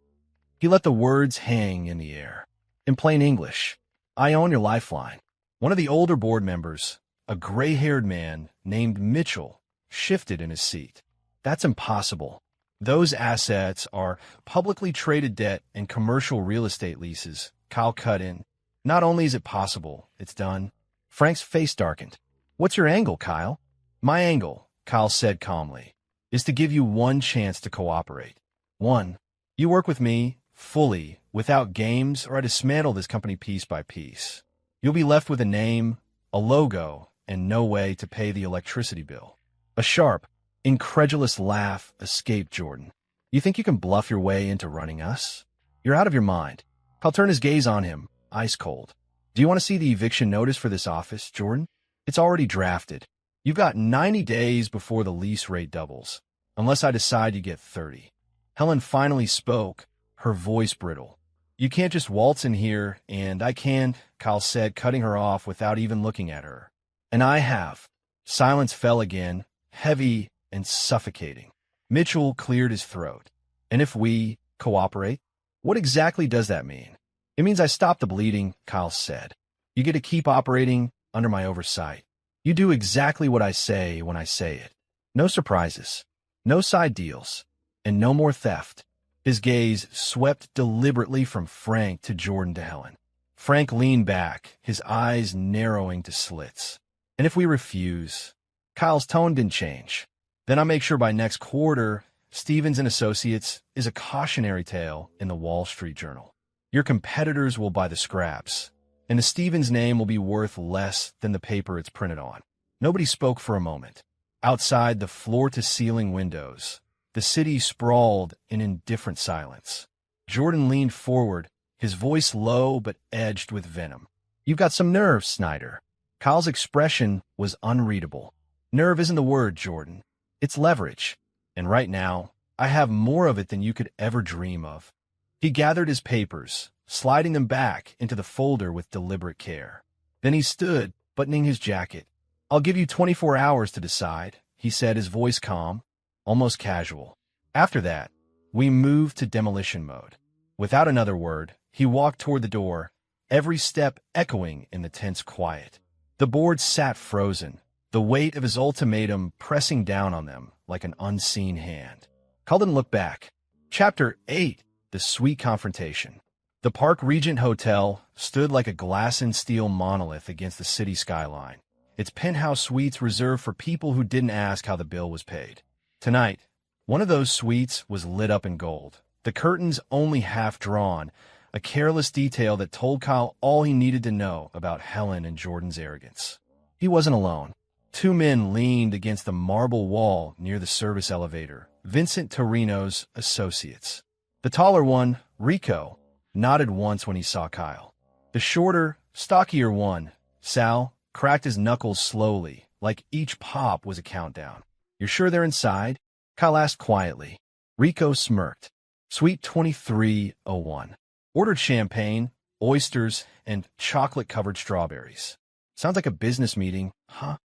He let the words hang in the air. "In plain English, I own your lifeline." One of the older board members, a gray-haired man named Mitchell, shifted in his seat. "That's impossible. Those assets are publicly traded debt and commercial real estate leases," Kyle cut in. "Not only is it possible, it's done." Frank's face darkened. "What's your angle, Kyle?" "My angle," Kyle said calmly, "is to give you one chance to cooperate. One. You work with me, fully, without games, or I dismantle this company piece by piece. You'll be left with a name, a logo, and no way to pay the electricity bill." A sharp, incredulous laugh escaped Jordan. "You think you can bluff your way into running us? You're out of your mind." Kyle turned his gaze on him, ice cold. "Do you want to see the eviction notice for this office, Jordan? It's already drafted. You've got 90 days before the lease rate doubles, unless I decide you get 30. Helen finally spoke, her voice brittle. "You can't just waltz in here, and I can't," Kyle said, cutting her off without even looking at her. "And I have." Silence fell again, heavy and suffocating. Mitchell cleared his throat. "And if we cooperate? What exactly does that mean?" "It means I stop the bleeding," Kyle said. "You get to keep operating under my oversight. You do exactly what I say when I say it. No surprises, no side deals, and no more theft." His gaze swept deliberately from Frank to Jordan to Helen. Frank leaned back, his eyes narrowing to slits. And if we refuse? Kyle's tone didn't change. Then I'll make sure by next quarter, Stevens and Associates is a cautionary tale in the Wall Street Journal. Your competitors will buy the scraps, and the Stevens name will be worth less than the paper it's printed on. Nobody spoke for a moment. Outside the floor-to-ceiling windows, the city sprawled in indifferent silence. Jordan leaned forward, his voice low but edged with venom. "You've got some nerve, Snyder." Kyle's expression was unreadable. "Nerve isn't the word, Jordan. It's leverage. And right now, I have more of it than you could ever dream of." He gathered his papers, sliding them back into the folder with deliberate care. Then he stood, buttoning his jacket. "I'll give you 24 hours to decide," he said, his voice calm, almost casual. After that, we moved to demolition mode. Without another word, he walked toward the door, every step echoing in the tense quiet. The board sat frozen, the weight of his ultimatum pressing down on them like an unseen hand. Kyle didn't look back. Chapter 8, The Sweet Confrontation. The Park Regent Hotel stood like a glass-and-steel monolith against the city skyline, its penthouse suites reserved for people who didn't ask how the bill was paid. Tonight, one of those suites was lit up in gold, the curtains only half drawn, a careless detail that told Kyle all he needed to know about Helen and Jordan's arrogance. He wasn't alone. Two men leaned against the marble wall near the service elevator, Vincent Torino's associates. The taller one, Rico, nodded once when he saw Kyle. The shorter, stockier one, Sal, cracked his knuckles slowly, like each pop was a countdown. "You're sure they're inside?" Kyle asked quietly. Rico smirked. "Suite 2301. Ordered champagne, oysters, and chocolate-covered strawberries." "Sounds like a business meeting, huh?"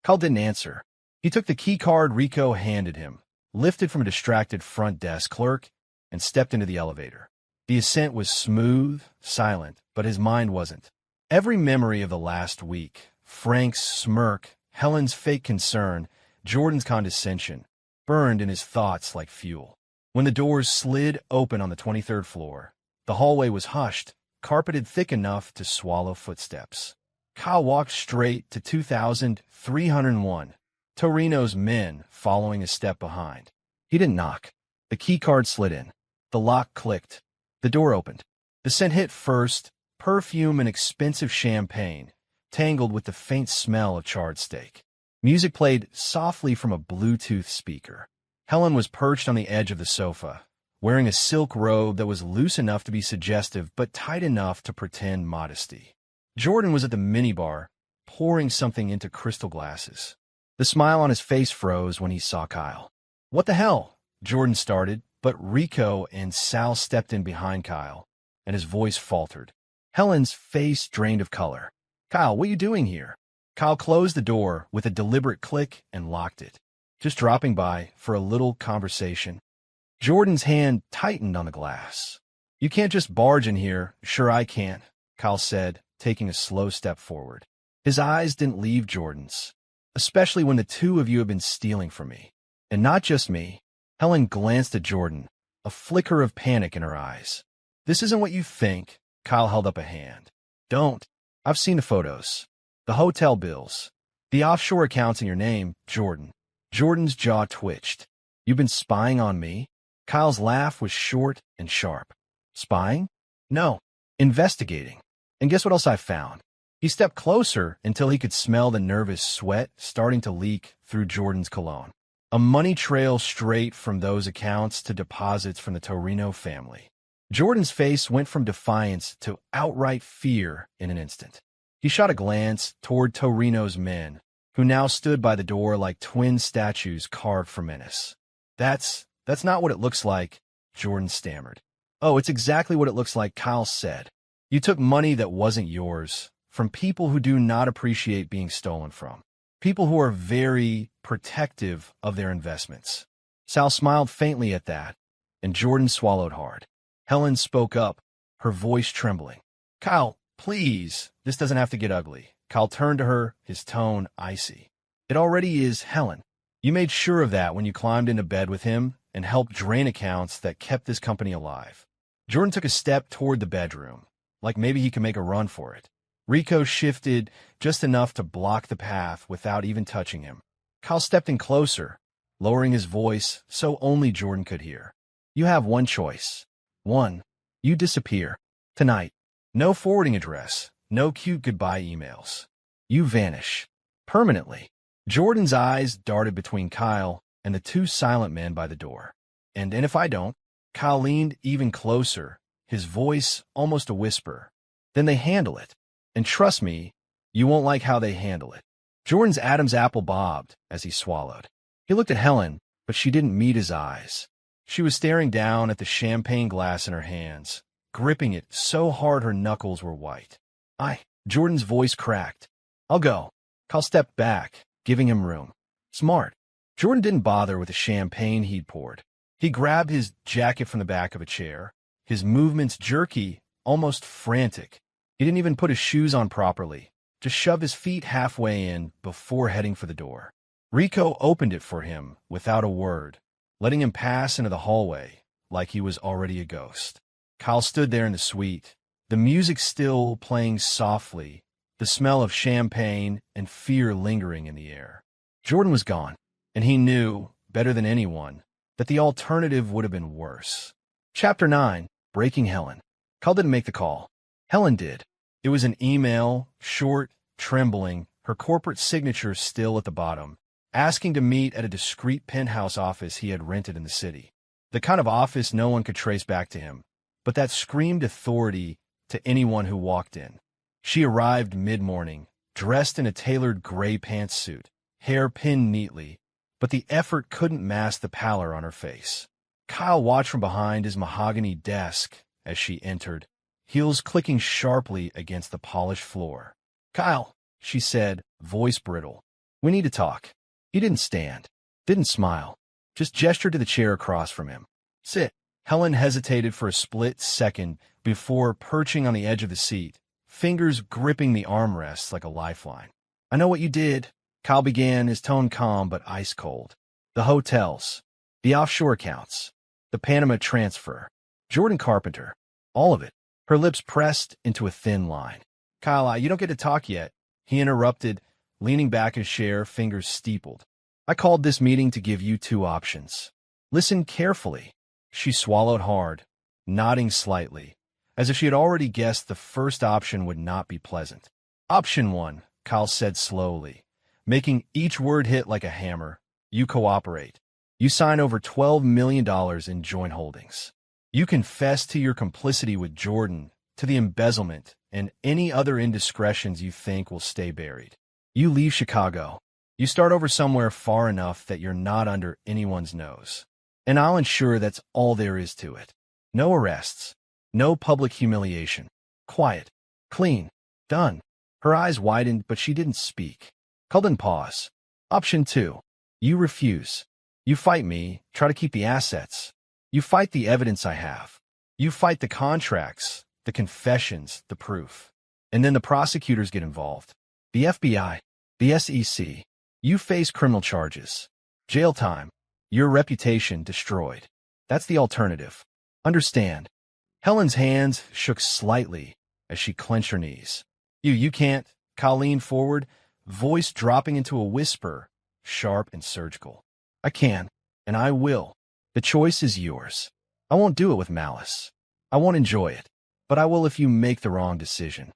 Kyle didn't answer. He took the key card Rico handed him, lifted from a distracted front desk clerk, and stepped into the elevator. The ascent was smooth, silent, but his mind wasn't. Every memory of the last week, Frank's smirk, Helen's fake concern, Jordan's condescension, burned in his thoughts like fuel. When the doors slid open on the 23rd floor, the hallway was hushed, carpeted thick enough to swallow footsteps. Kyle walked straight to 2301, Torino's men following a step behind. He didn't knock. The key card slid in. The lock clicked. The door opened. The scent hit first, perfume and expensive champagne, tangled with the faint smell of charred steak. Music played softly from a Bluetooth speaker. Helen was perched on the edge of the sofa, wearing a silk robe that was loose enough to be suggestive but tight enough to pretend modesty. Jordan was at the minibar, pouring something into crystal glasses. The smile on his face froze when he saw Kyle. "What the hell?" Jordan started, but Rico and Sal stepped in behind Kyle, and his voice faltered. Helen's face drained of color. "Kyle, what are you doing here?" Kyle closed the door with a deliberate click and locked it. "Just dropping by for a little conversation." Jordan's hand tightened on the glass. "You can't just barge in here." "Sure I can't," Kyle said, taking a slow step forward. His eyes didn't leave Jordan's, especially when the two of you have been stealing from me. And not just me. Helen glanced at Jordan, a flicker of panic in her eyes. "This isn't what you think." Kyle held up a hand. "Don't. I've seen the photos. The hotel bills. The offshore accounts in your name, Jordan." Jordan's jaw twitched. "You've been spying on me?" Kyle's laugh was short and sharp. "Spying? No. Investigating. And guess what else I found?" He stepped closer until he could smell the nervous sweat starting to leak through Jordan's cologne. A money trail straight from those accounts to deposits from the Torino family. Jordan's face went from defiance to outright fear in an instant. He shot a glance toward Torino's men, who now stood by the door like twin statues carved for menace. That's not what it looks like," Jordan stammered. "Oh, it's exactly what it looks like," Kyle said. "You took money that wasn't yours, from people who do not appreciate being stolen from. People who are very protective of their investments." Sal smiled faintly at that, and Jordan swallowed hard. Helen spoke up, her voice trembling. "Kyle, please, this doesn't have to get ugly." Kyle turned to her, his tone icy. "It already is, Helen. You made sure of that when you climbed into bed with him and helped drain accounts that kept this company alive." Jordan took a step toward the bedroom, like maybe he could make a run for it. Rico shifted just enough to block the path without even touching him. Kyle stepped in closer, lowering his voice so only Jordan could hear. You have one choice. One, you disappear. Tonight. No forwarding address, no cute goodbye emails. You vanish. Permanently. Jordan's eyes darted between Kyle and the two silent men by the door. And if I don't? Kyle leaned even closer, his voice almost a whisper. Then they handle it. And trust me, you won't like how they handle it. Jordan's Adam's apple bobbed as he swallowed. He looked at Helen, but she didn't meet his eyes. She was staring down at the champagne glass in her hands, gripping it so hard her knuckles were white. Jordan's voice cracked. I'll go. Kyle stepped back, giving him room. Smart. Jordan didn't bother with the champagne he'd poured. He grabbed his jacket from the back of a chair, his movements jerky, almost frantic. He didn't even put his shoes on properly, just shoved his feet halfway in before heading for the door. Rico opened it for him without a word, letting him pass into the hallway like he was already a ghost. Kyle stood there in the suite, the music still playing softly, the smell of champagne and fear lingering in the air. Jordan was gone, and he knew, better than anyone, that the alternative would have been worse. Chapter 9, Breaking Helen. Kyle didn't make the call. Helen did. It was an email, short, trembling, her corporate signature still at the bottom, asking to meet at a discreet penthouse office he had rented in the city. The kind of office no one could trace back to him, but that screamed authority to anyone who walked in. She arrived mid-morning, dressed in a tailored gray pantsuit, hair pinned neatly, but the effort couldn't mask the pallor on her face. Kyle watched from behind his mahogany desk as she entered, heels clicking sharply against the polished floor. Kyle, she said, voice brittle. We need to talk. He didn't stand, didn't smile, just gestured to the chair across from him. Sit. Helen hesitated for a split second before perching on the edge of the seat, fingers gripping the armrests like a lifeline. I know what you did, Kyle began, his tone calm but ice cold. The hotels, the offshore accounts, the Panama transfer, Jordan Carpenter, all of it. Her lips pressed into a thin line. Kyle, you don't get to talk yet, he interrupted, leaning back his chair, fingers steepled. I called this meeting to give you two options. Listen carefully. She swallowed hard, nodding slightly, as if she had already guessed the first option would not be pleasant. Option 1, Kyle said slowly, making each word hit like a hammer. You cooperate. You sign over $12 million in joint holdings. You confess to your complicity with Jordan, to the embezzlement, and any other indiscretions you think will stay buried. You leave Chicago. You start over somewhere far enough that you're not under anyone's nose. And I'll ensure that's all there is to it. No arrests. No public humiliation. Quiet. Clean. Done. Her eyes widened, but she didn't speak. Cullen paused. Option 2. You refuse. You fight me, try to keep the assets. You fight the evidence I have. You fight the contracts, the confessions, the proof. And then the prosecutors get involved. The FBI, the SEC. You face criminal charges. Jail time. Your reputation destroyed. That's the alternative. Understand. Helen's hands shook slightly as she clenched her knees. You can't. Kyle leaned forward, voice dropping into a whisper, sharp and surgical. I can, and I will. The choice is yours. I won't do it with malice. I won't enjoy it, but I will if you make the wrong decision.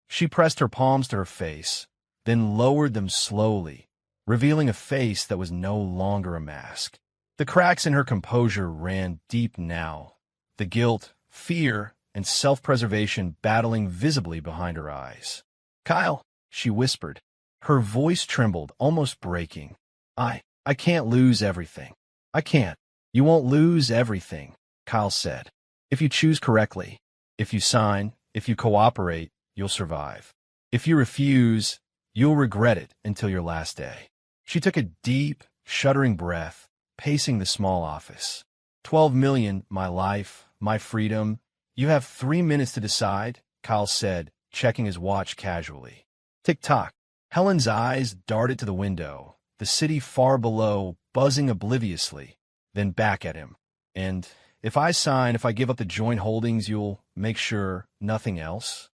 She pressed her palms to her face, then lowered them slowly, revealing a face that was no longer a mask. The cracks in her composure ran deep now, the guilt, fear, and self-preservation battling visibly behind her eyes. Kyle, she whispered. Her voice trembled, almost breaking. I can't lose everything. I can't. You won't lose everything, Kyle said. If you choose correctly, if you sign, if you cooperate, you'll survive. If you refuse, you'll regret it until your last day. She took a deep, shuddering breath, pacing the small office. 12 million, my life, my freedom. You have 3 minutes to decide, Kyle said, checking his watch casually. Tick-tock. Helen's eyes darted to the window, the city far below, buzzing obliviously, then back at him. And if I sign, if I give up the joint holdings, you'll make sure nothing else?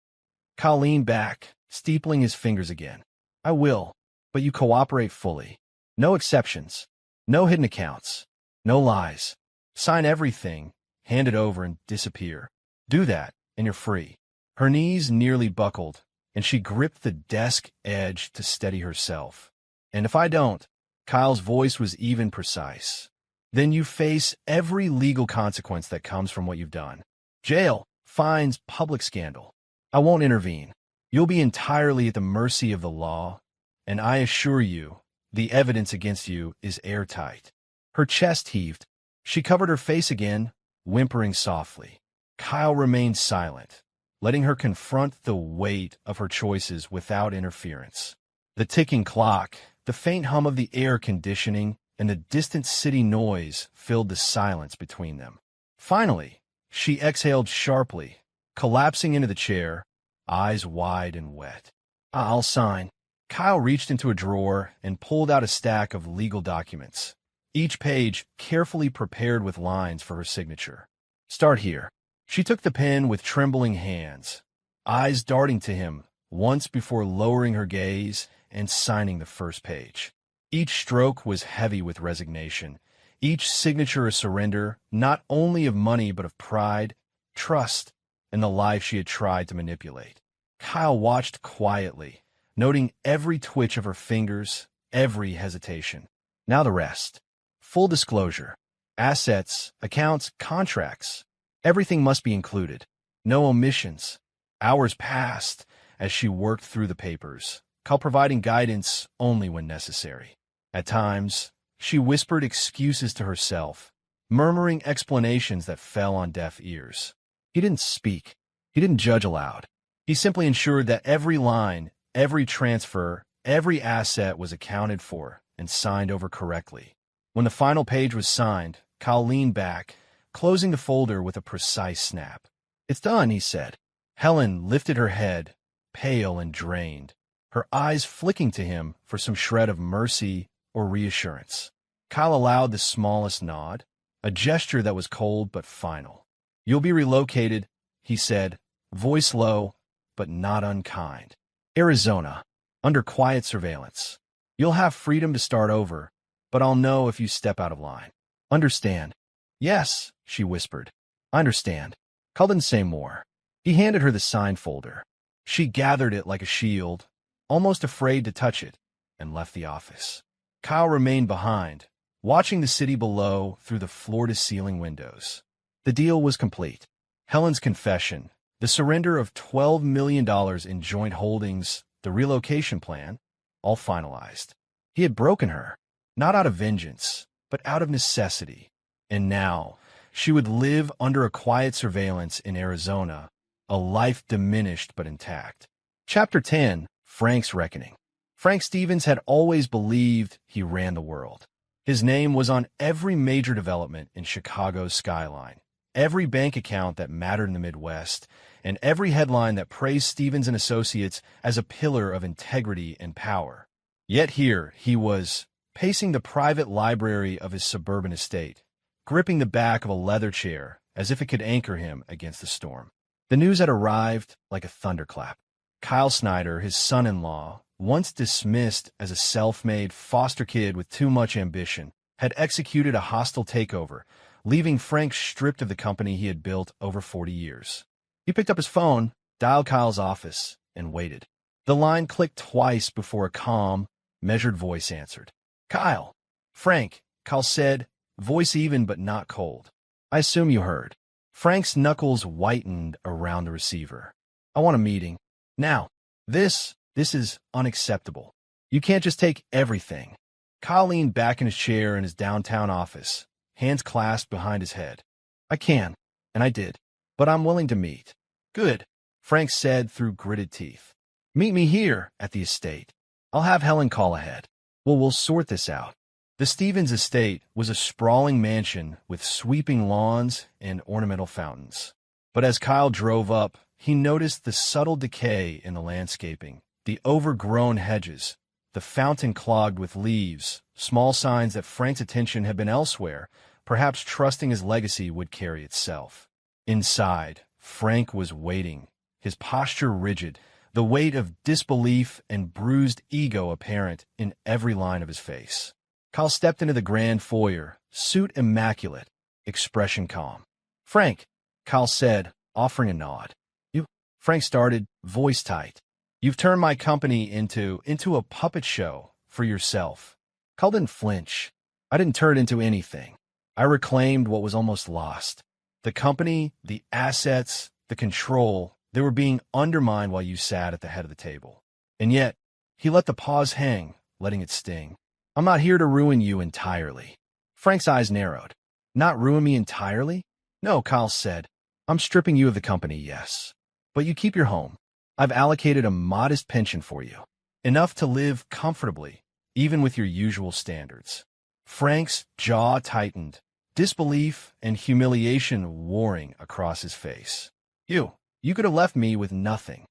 Kyle leaned back, steepling his fingers again. I will, but you cooperate fully. No exceptions. No hidden accounts. No lies. Sign everything, hand it over, and disappear. Do that, and you're free. Her knees nearly buckled, and she gripped the desk edge to steady herself. And if I don't, Kyle's voice was even precise, then you face every legal consequence that comes from what you've done. Jail, fines, public scandal. I won't intervene. You'll be entirely at the mercy of the law, and I assure you, the evidence against you is airtight. Her chest heaved. She covered her face again, whimpering softly. Kyle remained silent, letting her confront the weight of her choices without interference. The ticking clock, the faint hum of the air conditioning, and the distant city noise filled the silence between them. Finally, she exhaled sharply, collapsing into the chair, eyes wide and wet. I'll sign. Kyle reached into a drawer and pulled out a stack of legal documents, each page carefully prepared with lines for her signature. Start here. She took the pen with trembling hands, eyes darting to him once before lowering her gaze and signing the first page. Each stroke was heavy with resignation, each signature a surrender not only of money but of pride, trust, and the life she had tried to manipulate. Kyle watched quietly, noting every twitch of her fingers, every hesitation. Now the rest. Full disclosure. Assets, accounts, contracts. Everything must be included. No omissions. Hours passed as she worked through the papers, Kyle providing guidance only when necessary. At times, she whispered excuses to herself, murmuring explanations that fell on deaf ears. He didn't speak. He didn't judge aloud. He simply ensured that every line, every transfer, every asset was accounted for and signed over correctly. When the final page was signed, Kyle leaned back, closing the folder with a precise snap. It's done, he said. Helen lifted her head, pale and drained, her eyes flicking to him for some shred of mercy or reassurance. Kyle allowed the smallest nod, a gesture that was cold but final. You'll be relocated, he said, voice low, but not unkind. Arizona, under quiet surveillance. You'll have freedom to start over, but I'll know if you step out of line. Understand? Yes, she whispered. I understand. Kyle didn't say more. He handed her the signed folder. She gathered it like a shield, almost afraid to touch it, and left the office. Kyle remained behind, watching the city below through the floor-to-ceiling windows. The deal was complete. Helen's confession, the surrender of $12 million in joint holdings, the relocation plan, all finalized. He had broken her, not out of vengeance, but out of necessity. And now, she would live under a quiet surveillance in Arizona, a life diminished but intact. Chapter 10, Frank's Reckoning. Frank Stevens had always believed he ran the world. His name was on every major development in Chicago's skyline, every bank account that mattered in the Midwest, and every headline that praised Stevens and Associates as a pillar of integrity and power. Yet here he was, pacing the private library of his suburban estate, gripping the back of a leather chair as if it could anchor him against the storm. The news had arrived like a thunderclap. Kyle Snyder, his son-in-law, once dismissed as a self-made foster kid with too much ambition, had executed a hostile takeover, leaving Frank stripped of the company he had built over 40 years. He picked up his phone, dialed Kyle's office, and waited. The line clicked twice before a calm, measured voice answered. Kyle. Frank, Kyle said, voice even but not cold. I assume you heard. Frank's knuckles whitened around the receiver. I want a meeting. Now. This is unacceptable. You can't just take everything. Kyle leaned back in his chair in his downtown office, hands clasped behind his head. I can, and I did, but I'm willing to meet. Good, Frank said through gritted teeth. Meet me here at the estate. I'll have Helen call ahead. We'll sort this out. The Stevens estate was a sprawling mansion with sweeping lawns and ornamental fountains. But as Kyle drove up, he noticed the subtle decay in the landscaping, the overgrown hedges, the fountain clogged with leaves, small signs that Frank's attention had been elsewhere, perhaps trusting his legacy would carry itself. Inside, Frank was waiting, his posture rigid, the weight of disbelief and bruised ego apparent in every line of his face. Kyle stepped into the grand foyer, suit immaculate, expression calm. "Frank," Kyle said, offering a nod. "You," Frank started, voice tight. "You've turned my company into a puppet show for yourself." Kyle didn't flinch. "I didn't turn it into anything. I reclaimed what was almost lost. The company, the assets, the control, they were being undermined while you sat at the head of the table. And yet," he let the pause hang, letting it sting. "I'm not here to ruin you entirely." Frank's eyes narrowed. "Not ruin me entirely?" "No," Kyle said. "I'm stripping you of the company, yes. But you keep your home. I've allocated a modest pension for you. Enough to live comfortably, even with your usual standards." Frank's jaw tightened, disbelief and humiliation warring across his face. You could have left me with nothing."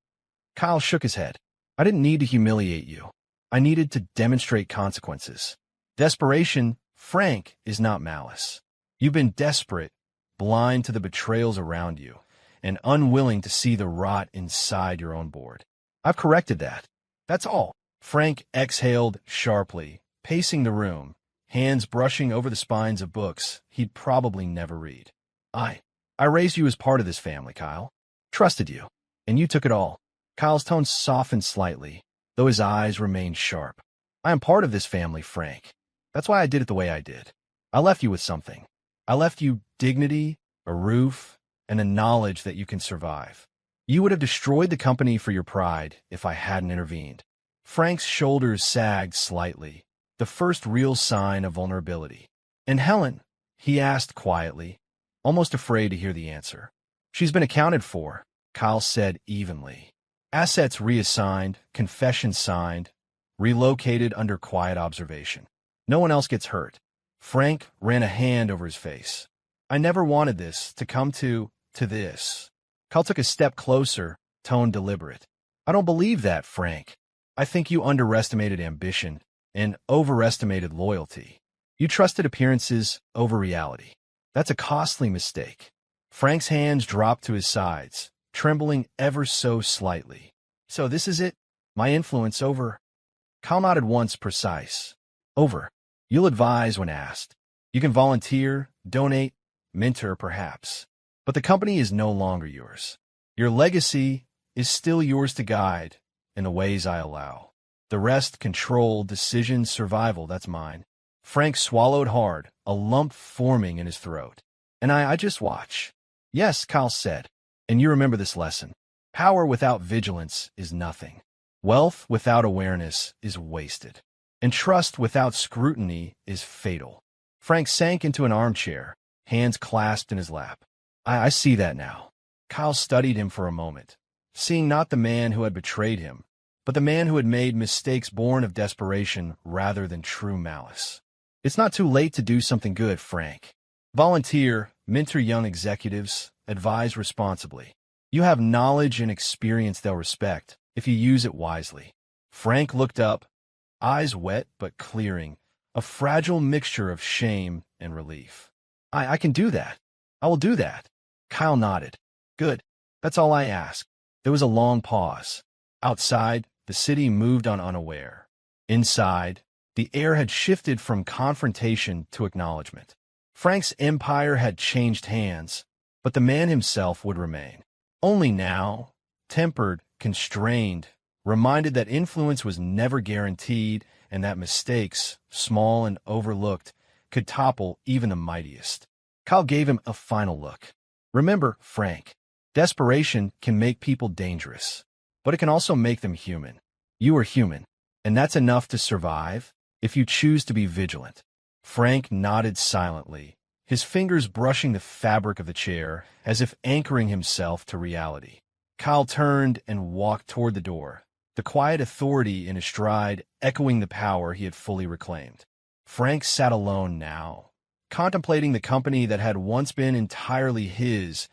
Kyle shook his head. "I didn't need to humiliate you. I needed to demonstrate consequences. Desperation, Frank, is not malice. You've been desperate, blind to the betrayals around you, and unwilling to see the rot inside your own board. I've corrected that. That's all." Frank exhaled sharply, pacing the room, hands brushing over the spines of books he'd probably never read. I raised you as part of this family, Kyle. Trusted you, and you took it all." Kyle's tone softened slightly, though his eyes remained sharp. "I am part of this family, Frank. That's why I did it the way I did. I left you with something. I left you dignity, a roof, and a knowledge that you can survive. You would have destroyed the company for your pride if I hadn't intervened." Frank's shoulders sagged slightly, the first real sign of vulnerability. "And Helen?" he asked quietly, almost afraid to hear the answer. "She's been accounted for," Kyle said evenly. "Assets reassigned, confession signed, relocated under quiet observation. No one else gets hurt." Frank ran a hand over his face. "I never wanted this to come to this." Kyle took a step closer, tone deliberate. "I don't believe that, Frank. I think you underestimated ambition and overestimated loyalty. You trusted appearances over reality. That's a costly mistake." Frank's hands dropped to his sides, trembling ever so slightly. "So this is it? My influence over—" Kyle nodded once, precise. "Over. You'll advise when asked. You can volunteer, donate, mentor perhaps. But the company is no longer yours. Your legacy is still yours to guide in the ways I allow. The rest, control, decisions, survival, that's mine." Frank swallowed hard, a lump forming in his throat. "And I just watch." "Yes," Kyle said, "and you remember this lesson. Power without vigilance is nothing. Wealth without awareness is wasted. And trust without scrutiny is fatal." Frank sank into an armchair, hands clasped in his lap. I see that now." Kyle studied him for a moment, seeing not the man who had betrayed him, but the man who had made mistakes born of desperation rather than true malice. "It's not too late to do something good, Frank. Volunteer, mentor young executives, advise responsibly. You have knowledge and experience they'll respect if you use it wisely." Frank looked up, eyes wet but clearing, a fragile mixture of shame and relief. I can do that. I will do that." Kyle nodded. "Good. That's all I ask." There was a long pause. Outside, the city moved on unaware. Inside, the air had shifted from confrontation to acknowledgement. Frank's empire had changed hands, but the man himself would remain. Only now, tempered, constrained, reminded that influence was never guaranteed and that mistakes, small and overlooked, could topple even the mightiest. Kyle gave him a final look. "Remember, Frank, desperation can make people dangerous, but it can also make them human. You are human, and that's enough to survive if you choose to be vigilant." Frank nodded silently, his fingers brushing the fabric of the chair as if anchoring himself to reality. Kyle turned and walked toward the door, the quiet authority in his stride echoing the power he had fully reclaimed. Frank sat alone now, contemplating the company that had once been entirely his,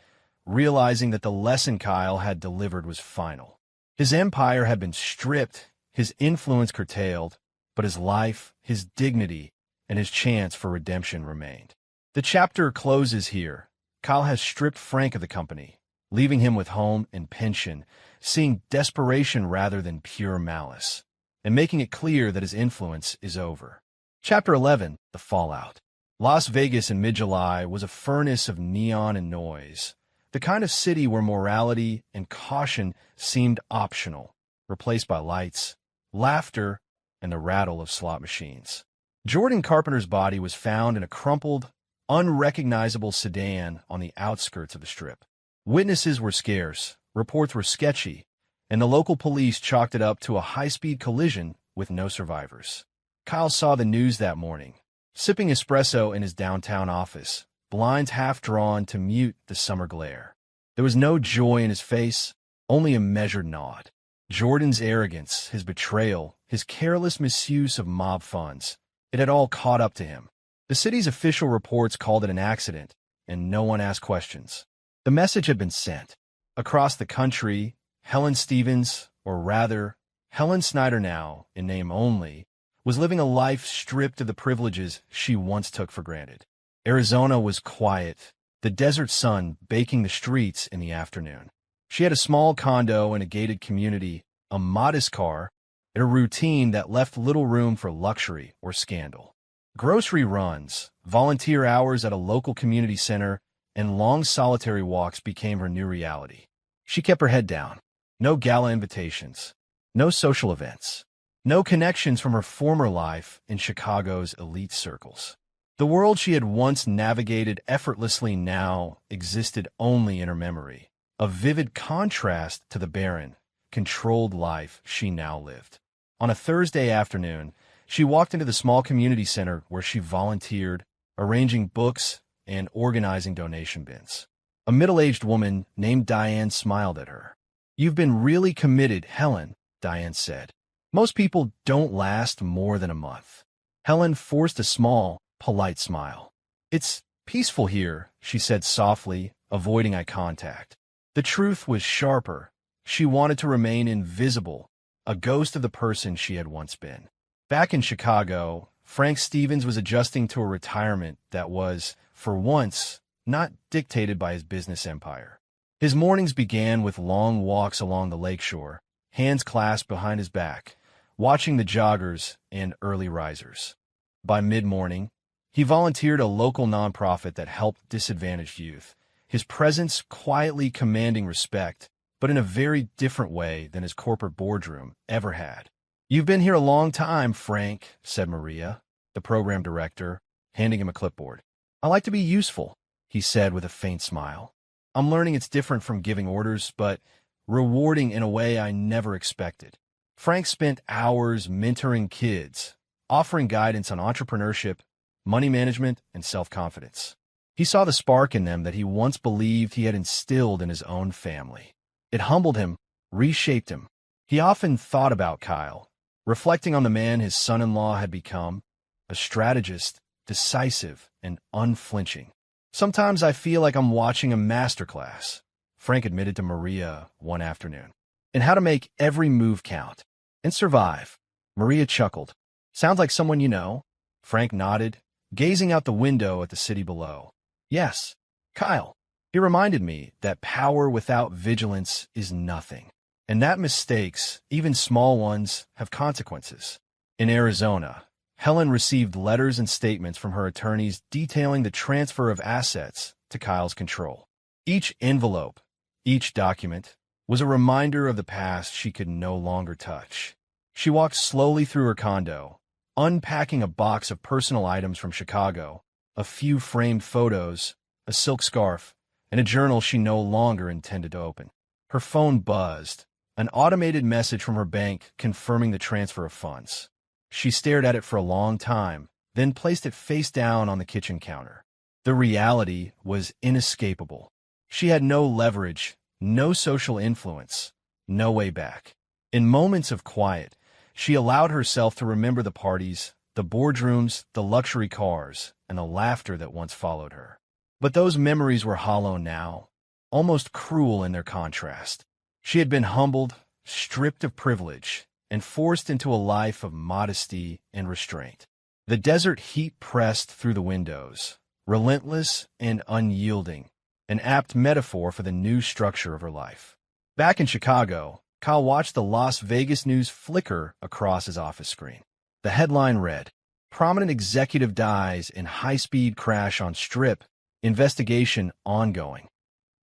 realizing that the lesson Kyle had delivered was final. His empire had been stripped, his influence curtailed, but his life, his dignity, and his chance for redemption remained. The chapter closes here. Kyle has stripped Frank of the company, leaving him with home and pension, seeing desperation rather than pure malice, and making it clear that his influence is over. Chapter 11, The Fallout. Las Vegas in mid-July was a furnace of neon and noise, the kind of city where morality and caution seemed optional, replaced by lights, laughter, and the rattle of slot machines. Jordan Carpenter's body was found in a crumpled, unrecognizable sedan on the outskirts of the Strip. Witnesses were scarce, reports were sketchy, and the local police chalked it up to a high-speed collision with no survivors. Kyle saw the news that morning, sipping espresso in his downtown office, blinds half drawn to mute the summer glare. There was no joy in his face, only a measured nod. Jordan's arrogance, his betrayal, his careless misuse of mob funds, it had all caught up to him. The city's official reports called it an accident, and no one asked questions. The message had been sent. Across the country, Helen Stevens, or rather, Helen Snyder now, in name only, was living a life stripped of the privileges she once took for granted. Arizona was quiet, the desert sun baking the streets in the afternoon. She had a small condo in a gated community, a modest car, and a routine that left little room for luxury or scandal. Grocery runs, volunteer hours at a local community center, and long solitary walks became her new reality. She kept her head down. No gala invitations, no social events, no connections from her former life in Chicago's elite circles. The world she had once navigated effortlessly now existed only in her memory, a vivid contrast to the barren, controlled life she now lived. On a Thursday afternoon, she walked into the small community center where she volunteered, arranging books and organizing donation bins. A middle-aged woman named Diane smiled at her. "You've been really committed, Helen," Diane said. "Most people don't last more than a month." Helen forced a small, polite smile. "It's peaceful here," she said softly, avoiding eye contact. The truth was sharper. She wanted to remain invisible, a ghost of the person she had once been. Back in Chicago, Frank Stevens was adjusting to a retirement that was, for once, not dictated by his business empire. His mornings began with long walks along the lakeshore, hands clasped behind his back, watching the joggers and early risers. By mid-morning, he volunteered a local nonprofit that helped disadvantaged youth, his presence quietly commanding respect, but in a very different way than his corporate boardroom ever had. "You've been here a long time, Frank," said Maria, the program director, handing him a clipboard. "I like to be useful," he said with a faint smile. "I'm learning it's different from giving orders, but rewarding in a way I never expected." Frank spent hours mentoring kids, offering guidance on entrepreneurship, money management, and self-confidence. He saw the spark in them that he once believed he had instilled in his own family. It humbled him, reshaped him. He often thought about Kyle, reflecting on the man his son-in-law had become, a strategist, decisive and unflinching. "Sometimes I feel like I'm watching a masterclass," Frank admitted to Maria one afternoon, "in how to make every move count and survive." Maria chuckled. "Sounds like someone you know." Frank nodded, gazing out the window at the city below. "Yes, Kyle. He reminded me that power without vigilance is nothing, and that mistakes, even small ones, have consequences." In Arizona, Helen received letters and statements from her attorneys detailing the transfer of assets to Kyle's control. Each envelope, each document, was a reminder of the past she could no longer touch. She walked slowly through her condo, unpacking a box of personal items from Chicago, a few framed photos, a silk scarf, and a journal she no longer intended to open. Her phone buzzed, an automated message from her bank confirming the transfer of funds. She stared at it for a long time, then placed it face down on the kitchen counter. The reality was inescapable. She had no leverage, no social influence, no way back. In moments of quiet, she allowed herself to remember the parties, the boardrooms, the luxury cars, and the laughter that once followed her. But those memories were hollow now, almost cruel in their contrast. She had been humbled, stripped of privilege, and forced into a life of modesty and restraint. The desert heat pressed through the windows, relentless and unyielding, an apt metaphor for the new structure of her life. Back in Chicago, Kyle watched the Las Vegas news flicker across his office screen. The headline read, "Prominent executive dies in high-speed crash on Strip, investigation ongoing."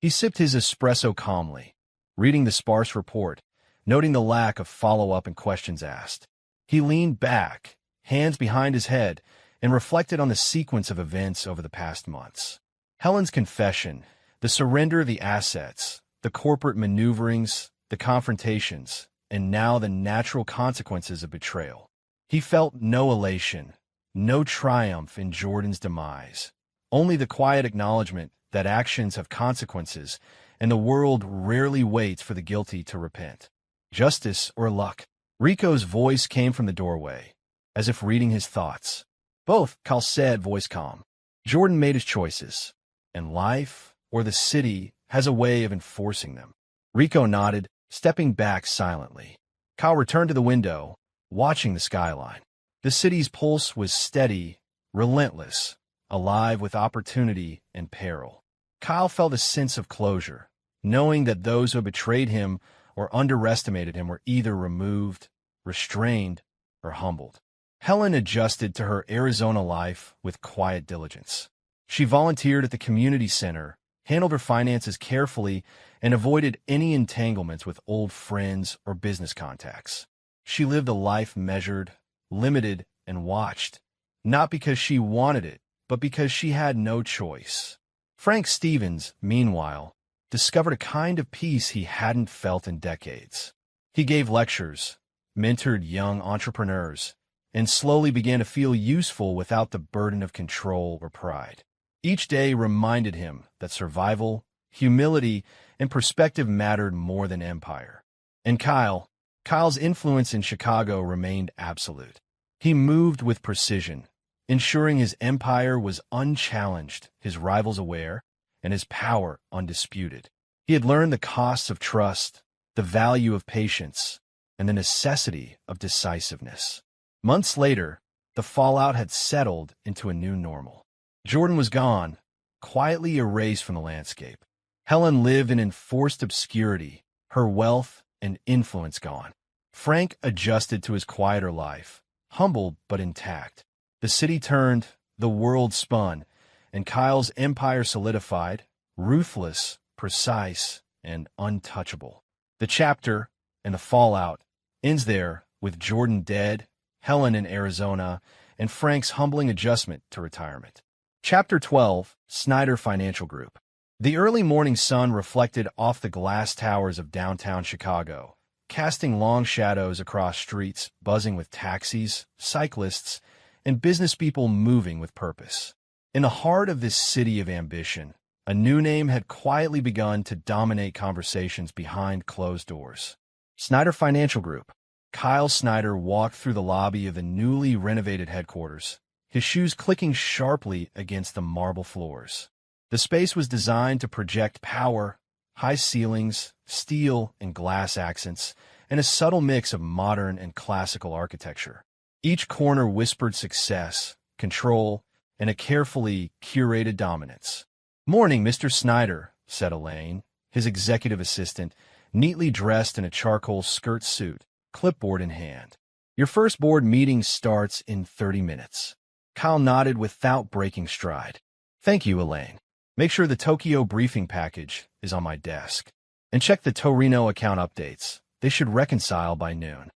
He sipped his espresso calmly, reading the sparse report, noting the lack of follow-up and questions asked. He leaned back, hands behind his head, and reflected on the sequence of events over the past months. Helen's confession, the surrender of the assets, the corporate maneuverings, the confrontations, and now the natural consequences of betrayal. He felt no elation, no triumph in Jordan's demise, only the quiet acknowledgement that actions have consequences and the world rarely waits for the guilty to repent. Justice or luck? Rico's voice came from the doorway, as if reading his thoughts. Both, Kyle said, voice calm. Jordan made his choices, and life, or the city, has a way of enforcing them. Rico nodded, stepping back silently. Kyle returned to the window, watching the skyline. The city's pulse was steady, relentless, alive with opportunity and peril. Kyle felt a sense of closure, knowing that those who had betrayed him or underestimated him were either removed, restrained, or humbled. Helen adjusted to her Arizona life with quiet diligence. She volunteered at the community center, handled her finances carefully, and avoided any entanglements with old friends or business contacts. She lived a life measured, limited, and watched, not because she wanted it, but because she had no choice. Frank Stevens, meanwhile, discovered a kind of peace he hadn't felt in decades. He gave lectures, mentored young entrepreneurs, and slowly began to feel useful without the burden of control or pride. Each day reminded him that survival, humility, and perspective mattered more than empire. And Kyle's influence in Chicago remained absolute. He moved with precision, ensuring his empire was unchallenged, his rivals aware, and his power undisputed. He had learned the costs of trust, the value of patience, and the necessity of decisiveness. Months later, the fallout had settled into a new normal. Jordan was gone, quietly erased from the landscape. Helen lived in enforced obscurity, her wealth and influence gone. Frank adjusted to his quieter life, humbled but intact. The city turned, the world spun, and Kyle's empire solidified, ruthless, precise, and untouchable. The chapter, and the fallout, ends there with Jordan dead, Helen in Arizona, and Frank's humbling adjustment to retirement. Chapter 12, Snyder Financial Group. The early morning sun reflected off the glass towers of downtown Chicago, casting long shadows across streets buzzing with taxis, cyclists, and business people moving with purpose. In the heart of this city of ambition, a new name had quietly begun to dominate conversations behind closed doors. Snyder Financial Group. Kyle Snyder walked through the lobby of the newly renovated headquarters, his shoes clicking sharply against the marble floors. The space was designed to project power, high ceilings, steel and glass accents, and a subtle mix of modern and classical architecture. Each corner whispered success, control, and a carefully curated dominance. "Morning, Mr. Snyder," said Elaine, his executive assistant, neatly dressed in a charcoal skirt suit, clipboard in hand. "Your first board meeting starts in 30 minutes. Kyle nodded without breaking stride. "Thank you, Elaine. Make sure the Tokyo briefing package is on my desk. And check the Torino account updates. They should reconcile by noon."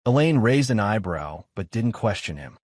Elaine raised an eyebrow, but didn't question him.